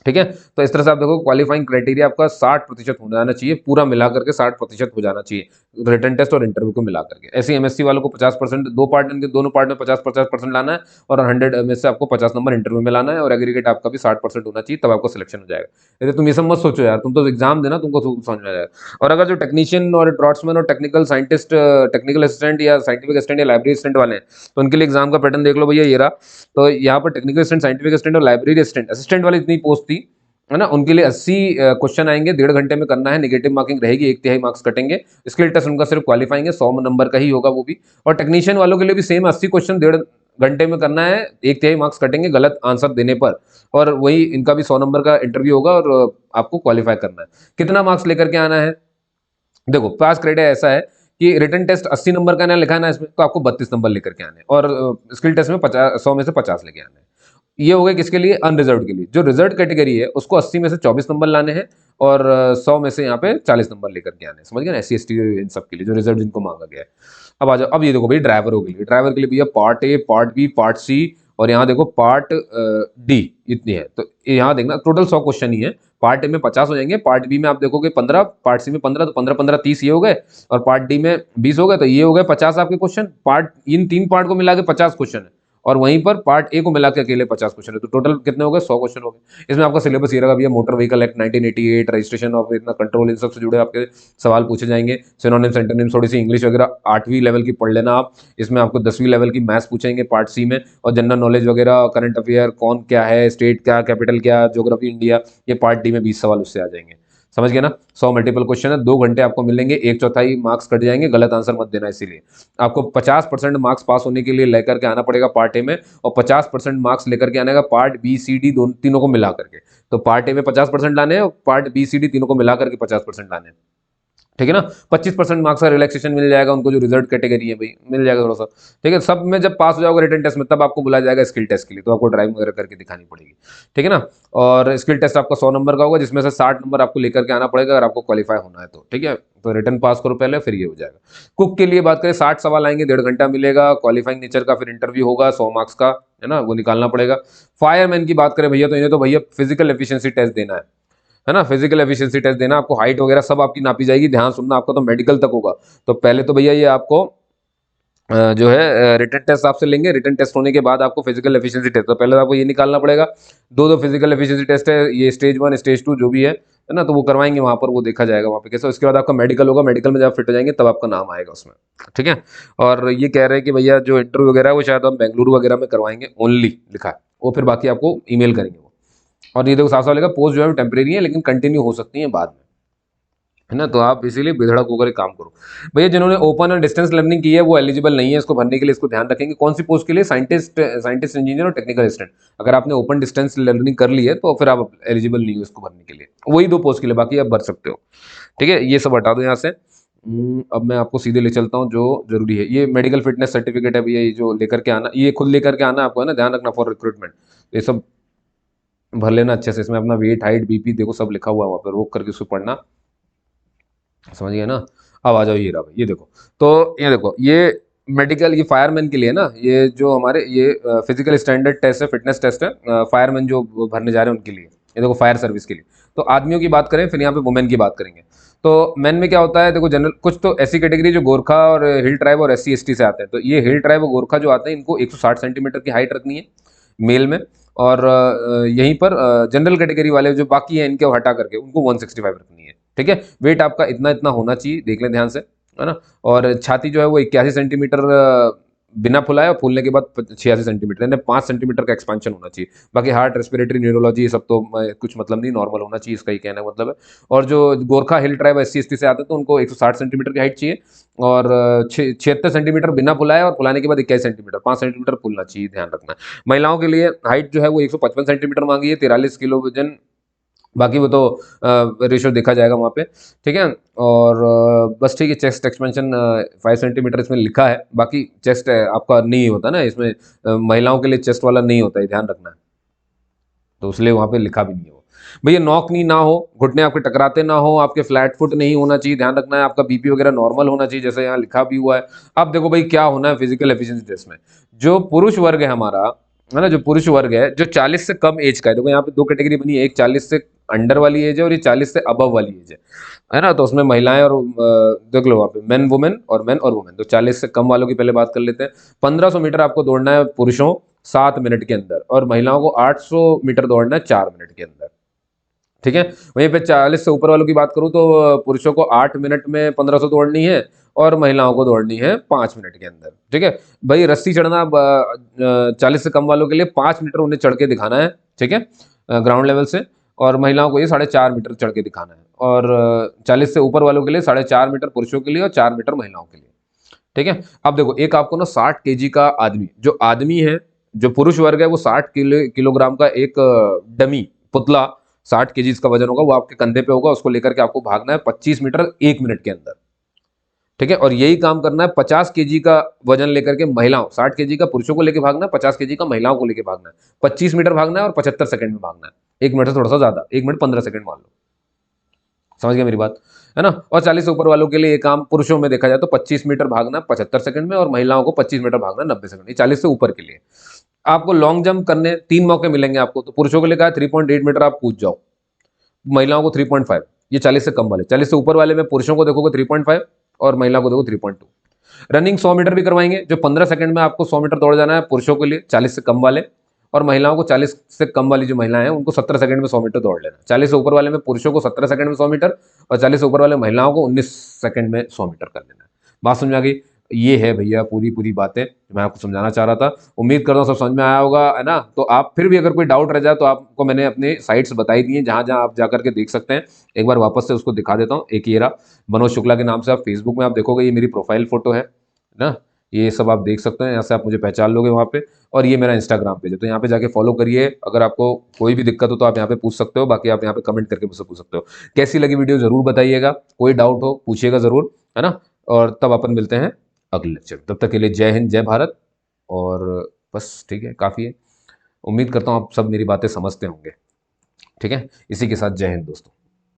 ठीक है। तो इस तरह से आप देखो, क्वालिफाइंग क्राइटेरिया आपका 60% हो जाना चाहिए, पूरा मिला करके 60% हो जाना चाहिए, रिटर्न टेस्ट और इंटरव्यू को मिला करके। ऐसे MSc वालों को 50%, 2 पार्ट, इनके दोनों पार्ट में 50-50% लाना है, और 100 में से आपको 50 नंबर इंटरव्यू में लाना है, और एग्रीगेट आपका भी 60% होना चाहिए, तब आपको सिलेक्शन हो जाएगा। अरे तुम ये सब मत सोचो यार, तुम तो एग्जाम देना, तुमको समझ में आ जाएगा। और अगर जो टेक्नीशियन और ड्रॉट्समैन और टेक्निकल साइंटिस्ट, टेक्निकल असिस्टेंट या साइंटिफिक असिस्टेंट या लाइब्रेरी असिस्टेंट वाले हैं, तो उनके लिए एग्जाम का पैटर्न देख लो भैया, ये रहा। तो यहाँ पर टेक्निकल असिस्टेंट, साइंटिफिक असिस्टेंट और लाइब्रेरी असिस्टेंट, असिस्टेंट वाली इतनी पोस्ट थी, है ना। उनके लिए 80 क्वेश्चन आएंगे, 1.5 घंटे में करना है, नेगेटिव मार्किंग रहेगी, 1/3 मार्क्स कटेंगे। स्किल टेस्ट उनका सिर्फ क्वालिफाइंग है, 100 नंबर का ही होगा वो भी। और टेक्नीशियन वालों के लिए भी सेम 80 क्वेश्चन, घंटे में करना है, 1/3 मार्क्स कटेंगे गलत आंसर देने पर, और वही इनका भी 100 नंबर का इंटरव्यू होगा और आपको क्वालिफाई करना है। कितना मार्क्स लेकर के आना है? देखो पास क्राइटेरिया ऐसा है कि रिटन टेस्ट 80 नंबर का ना लिखा है ना इसमें, तो आपको 32 नंबर लेकर के आने हैं, और स्किल टेस्ट में 50, 100 में से 50 लेके आने हैं। ये हो गए किसके लिए? अनरिजर्व के लिए। जो रिजर्व कैटेगरी है उसको 80 में से 24 नंबर लाने हैं, और 100 में से यहाँ पे 40 नंबर लेकर के आने हैं। समझ गए ना? SC ST इन सब के लिए जो रिजर्व जिनको मांगा गया है। अब आ जाओ, अब ये देखो भाई ड्राइवरों के लिए, ड्राइवर के लिए भैया part A, part B, part C, और यहाँ देखो पार्ट डी, इतनी है। तो यहाँ देखना टोटल 100 क्वेश्चन ही है। पार्ट ए में 50 हो जाएंगे, पार्ट बी में आप देखोगे 15, पार्ट सी में 15, तो 15 15 30 ये हो गए, और पार्ट डी में 20 हो गए, तो ये हो गए 50 आपके क्वेश्चन। पार्ट इन 3 पार्ट को मिला के 50 क्वेश्चन है, और वहीं पर पार्ट ए को मिला के अकेले 50 क्वेश्चन है, तो टोटल कितने हो गए? 100 क्वेश्चन हो गए। इसमें आपका सिलेबस ये रहेगा भैया, motor vehicle act 1988, registration of इतना कंट्रोल, इन सब से जुड़े आपके सवाल पूछे जाएंगे। सिनोनिम्स एंटोनिम्स, थोड़ी सी इंग्लिश वगैरह 8वीं लेवल की पढ़ लेना आप। इसमें आपको 10वीं लेवल की मैथ्स पूछेंगे पार्ट सी में, और जनरल नॉलेज वगैरह, करंट अफेयर, कौन क्या है, स्टेट क्या, कैपिटल क्या, ज्योग्राफी इंडिया, ये पार्ट डी में 20 सवाल उससे आ जाएंगे। समझ गए ना? 100 मल्टीपल क्वेश्चन है, 2 घंटे आपको मिलेंगे, 1/4 मार्क्स कट जाएंगे, गलत आंसर मत देना। इसीलिए आपको 50% मार्क्स पास होने के लिए लेकर के आना पड़ेगा पार्ट ए में, और 50% मार्क्स लेकर के आने का पार्ट बी सी डी तीनों को मिला करके। तो पार्ट ए में 50% लाने हैं, और पार्ट बी सी डी तीनों को मिला करके 50% लाने हैं। ठीक है ना? 25% मार्क्स का रिलैक्सेशन मिल जाएगा उनको, जो रिजर्व कैटेगरी है भाई, मिल जाएगा थोड़ा सा। ठीक है, सब में जब पास हो जाओगे रिटन टेस्ट में, तब आपको बुलाया जाएगा स्किल टेस्ट के लिए, तो आपको ड्राइविंग वगैरह करके दिखानी पड़ेगी। ठीक है ना? और स्किल टेस्ट आपका 100 नंबर का होगा, जिसमें से 60 नंबर आपको लेकर के आना पड़ेगा अगर आपको क्वालिफाई होना है तो। ठीक है, तो रिटर्न पास करो पहले, फिर ये हो जाएगा। कुक के लिए बात करें, 60 सवाल आएंगे, 1.5 घंटा मिलेगा। क्वालिफाइंग नेचर का फिर इंटरव्यू होगा 100 मार्क्स का, है ना, वो निकालना पड़ेगा। फायरमैन की बात करें भैया, तो इन्हें तो भैया फिजिकल एफिशिएंसी टेस्ट देना है ना, फिजिकल एफिशिएंसी टेस्ट देना, आपको हाइट वगैरह सब आपकी नापी जाएगी। ध्यान सुनना, आपका तो मेडिकल तक होगा। तो पहले तो भैया ये आपको जो है रिटन टेस्ट आपसे लेंगे, रिटन टेस्ट होने के बाद आपको फिजिकल एफिशिएंसी टेस्ट, तो पहले तो आपको ये निकालना पड़ेगा। दो फिजिकल एफिशिएंसी टेस्ट है, ये स्टेज 1 स्टेज 2 जो भी है ना, तो वो करवाएंगे वहां पर, वो देखा जाएगा वहां पे कैसे। उसके बाद आपका मेडिकल होगा, मेडिकल में जब फिट हो जाएंगे तब आपका नाम आएगा उसमें। ठीक है, और ये कह रहे हैं कि भैया जो इंटरव्यू वगैरह है वो शायद हम बेंगलुरु वगैरह में करवाएंगे ओनली, लिखा है वो, फिर बाकी आपको ईमेल करेंगे वो। और ये देखो साफ साफ लिखा, पोस्ट जो है टेम्परेरी है लेकिन कंटिन्यू हो सकती है बाद में, है ना, तो आप इसीलिए बेधड़क होकर काम करो। भैया जिन्होंने ओपन और डिस्टेंस लर्निंग की है वो एलिजिबल नहीं है इसको भरने के लिए, इसको ध्यान रखेंगे। कौन सी पोस्ट के लिए? साइंटिस्ट इंजीनियर और टेक्निकल असिस्टेंट। अगर आपने ओपन डिस्टेंस लर्निंग कर ली है तो फिर आप एलिजिबल नहीं हो इसको भरने के लिए, वही 2 पोस्ट के लिए, बाकी आप भर सकते हो। ठीक है, ये सब हटा दो यहाँ से। अब मैं आपको सीधे ले चलता हूँ जो जरूरी है। ये मेडिकल फिटनेस सर्टिफिकेट है भैया, ये जो लेकर के आना, ये खुद लेकर के आना आपको, है ना, ध्यान रखना फॉर रिक्रूटमेंट। ये सब भर लेना अच्छे से, इसमें अपना वेट, हाइट, बीपी देखो सब लिखा हुआ है वहाँ पर, रोक करके उसको पढ़ना। समझ गए ना? अब आ जाओ, ये रहा भाई, ये देखो। तो ये देखो, ये मेडिकल, ये फायरमैन के लिए ना, ये जो हमारे ये फिजिकल स्टैंडर्ड टेस्ट है, फिटनेस टेस्ट है, फायरमैन जो भरने जा रहे हैं उनके लिए। ये देखो फायर सर्विस के लिए। तो आदमियों की बात करें, फिर यहाँ पे वुमेन की बात करेंगे। तो मेन में क्या होता है, देखो जनरल कुछ तो ऐसी कैटेगरी जो गोरखा और हिल ट्राइब और SC ST से आते हैं। तो ये हिल ट्राइब और गोरखा जो आते हैं, इनको 160 सेंटीमीटर की हाइट रखनी है मेल में, और यहीं पर जनरल कैटेगरी वाले जो बाकी हैं इनके हटा करके उनको 165 रखनी है। ठीक है, वेट आपका इतना इतना होना चाहिए, देख लें ध्यान से, है ना। और छाती जो है वो 81 सेंटीमीटर बिना फुलाए, और फूलने के बाद 86 सेंटीमीटर, यानी 5 सेंटीमीटर का एक्सपेंशन होना चाहिए। बाकी हार्ट, रेस्पिरेटरी, न्यूरोलॉजी, ये सब तो कुछ मतलब नहीं, नॉर्मल होना चाहिए, इसका ही कहना का मतलब है। और जो गोरखा हिल ट्राइब SC ST से आते हैं तो उनको 160 सेंटीमीटर की हाइट चाहिए, और 76 सेंटीमीटर बिना फुलाए, और फुलाने के बाद 21 सेंटीमीटर, 5 सेंटीमीटर फूलना चाहिए, ध्यान रखना। महिलाओं के लिए हाइट जो है वो 155 सेंटीमीटर मांगी है, 43 किलो वजन, बाकी वो तो रेशियो देखा जाएगा वहाँ पे। ठीक है, और बस ठीक है, चेस्ट एक्सपेंशन 5 सेंटीमीटर इसमें लिखा है, बाकी चेस्ट आपका नहीं होता ना इसमें, महिलाओं के लिए चेस्ट वाला नहीं होता है, ध्यान रखना है, तो इसलिए वहाँ पे लिखा भी नहीं हो। भैया नॉक नी ना हो, घुटने आपके टकराते ना हो, आपके फ्लैट फुट नहीं होना चाहिए, ध्यान रखना है। आपका बीपी वगैरह नॉर्मल होना चाहिए, जैसे यहाँ लिखा भी हुआ है। अब देखो भाई क्या होना है फिजिकल एफिशिएंसी टेस्ट में, जो पुरुष वर्ग है हमारा, है ना, जो पुरुष वर्ग है जो 40 से कम एज का है, देखो यहाँ पे 2 कैटेगरी बनी है, एक 40 से अंडर वाली एज है और ये 40 से अबव वाली एज है ना। तो उसमें महिलाएं और देख लो वहाँ पे मेन वुमेन और मेन और वुमेन। तो 40 से कम वालों की पहले बात कर लेते हैं। 1500 मीटर आपको दौड़ना है पुरुषों 7 मिनट के अंदर, और महिलाओं को 800 मीटर दौड़ना है 4 मिनट के अंदर। ठीक है, वहीं पे 40 से ऊपर वालों की बात करूं तो पुरुषों को 8 मिनट में 1500 दौड़नी है, और महिलाओं को दौड़नी है 5 मिनट के अंदर। ठीक है भाई, रस्सी चढ़ना 40 से कम वालों के लिए 5 मीटर उन्हें चढ़ के दिखाना है। ठीक है, ग्राउंड लेवल से, और महिलाओं को ये 4.5 मीटर चढ़ के दिखाना है, और 40 से ऊपर वालों के लिए 4.5 मीटर पुरुषों के लिए और 4 मीटर महिलाओं के लिए। ठीक है। अब देखो एक आपको ना 60 kg का आदमी, जो आदमी है, जो पुरुष वर्ग है, वो 60 किलोग्राम का एक डमी पुतला, 60 kg इसका वजन होगा, वो आपके कंधे पे होगा, उसको लेकर के आपको भागना है 25 मीटर 1 मिनट के अंदर। ठीक है। और यही काम करना है 50 kg का वजन लेकर के महिलाओं, 60 kg का पुरुषों को लेकर भागना है, 50 kg का महिलाओं को लेकर भागना है। 25 मीटर भागना है और 75 सेकंड में भागना है, 1 मिनट से थोड़ा सा ज्यादा, 1 मिनट 15 सेकंड मान लो। समझ गया मेरी बात, है ना। और 40 से ऊपर वालों के लिए ये काम पुरुषों में देखा जाए तो 25 मीटर भागना 75 सेकंड में, और महिलाओं को 25 मीटर भागना 90 सेकंड। ये 40 से ऊपर के लिए आपको लॉन्ग जंप करने 3 मौके मिलेंगे आपको। तो पुरुषों के लिए कहा 3.8 मीटर आप कूद जाओ, महिलाओं को 3.5। ये 40 से कम वाले। 40 से ऊपर वाले में पुरुषों को देखोगे 3.5 और महिला को देखो 3.2। रनिंग 100 मीटर भी करवाएंगे, जो 15 सेकंड में आपको 100 मीटर दौड़ जाना है पुरुषों के लिए, 40 से कम वाले। और महिलाओं को 40 से कम वाली जो महिलाएं हैं उनको 17 सेकंड में 100 मीटर दौड़ लेना। 40 से ऊपर वाले में पुरुषों को 17 सेकंड में 100 मीटर, और 40 से ऊपर वाले महिलाओं को 19 सेकंड में 100 मीटर कर लेना है। बात समझ आ गई। ये है भैया पूरी पूरी बातें जो मैं आपको समझाना चाह रहा था। उम्मीद करता हूँ सब समझ में आया होगा, है ना। तो आप फिर भी अगर कोई डाउट रह जाए तो आपको मैंने अपने साइट्स बताई दी हैं, जहां जहां आप जाकर के देख सकते हैं। एक बार वापस से उसको दिखा देता हूँ। एक ये रहा, मनोज शुक्ला के नाम से आप फेसबुक में आप देखोगे, ये मेरी प्रोफाइल फोटो है ना। ये सब आप देख सकते हैं, यहाँ से आप मुझे पहचान लोगे वहाँ पे। और ये मेरा इंस्टाग्राम पेज है, तो यहाँ पे जाके फॉलो करिए। अगर आपको कोई भी दिक्कत हो तो आप यहाँ पे पूछ सकते हो, बाकी आप यहाँ पे कमेंट करके मुझसे पूछ सकते हो। कैसी लगी वीडियो जरूर बताइएगा, कोई डाउट हो पूछिएगा जरूर, है ना। और तब अपन मिलते हैं अगले लेक्चर। तब तक के लिए जय हिंद जय भारत। और बस ठीक है, काफ़ी है। उम्मीद करता हूँ आप सब मेरी बातें समझते होंगे। ठीक है, इसी के साथ जय हिंद दोस्तों।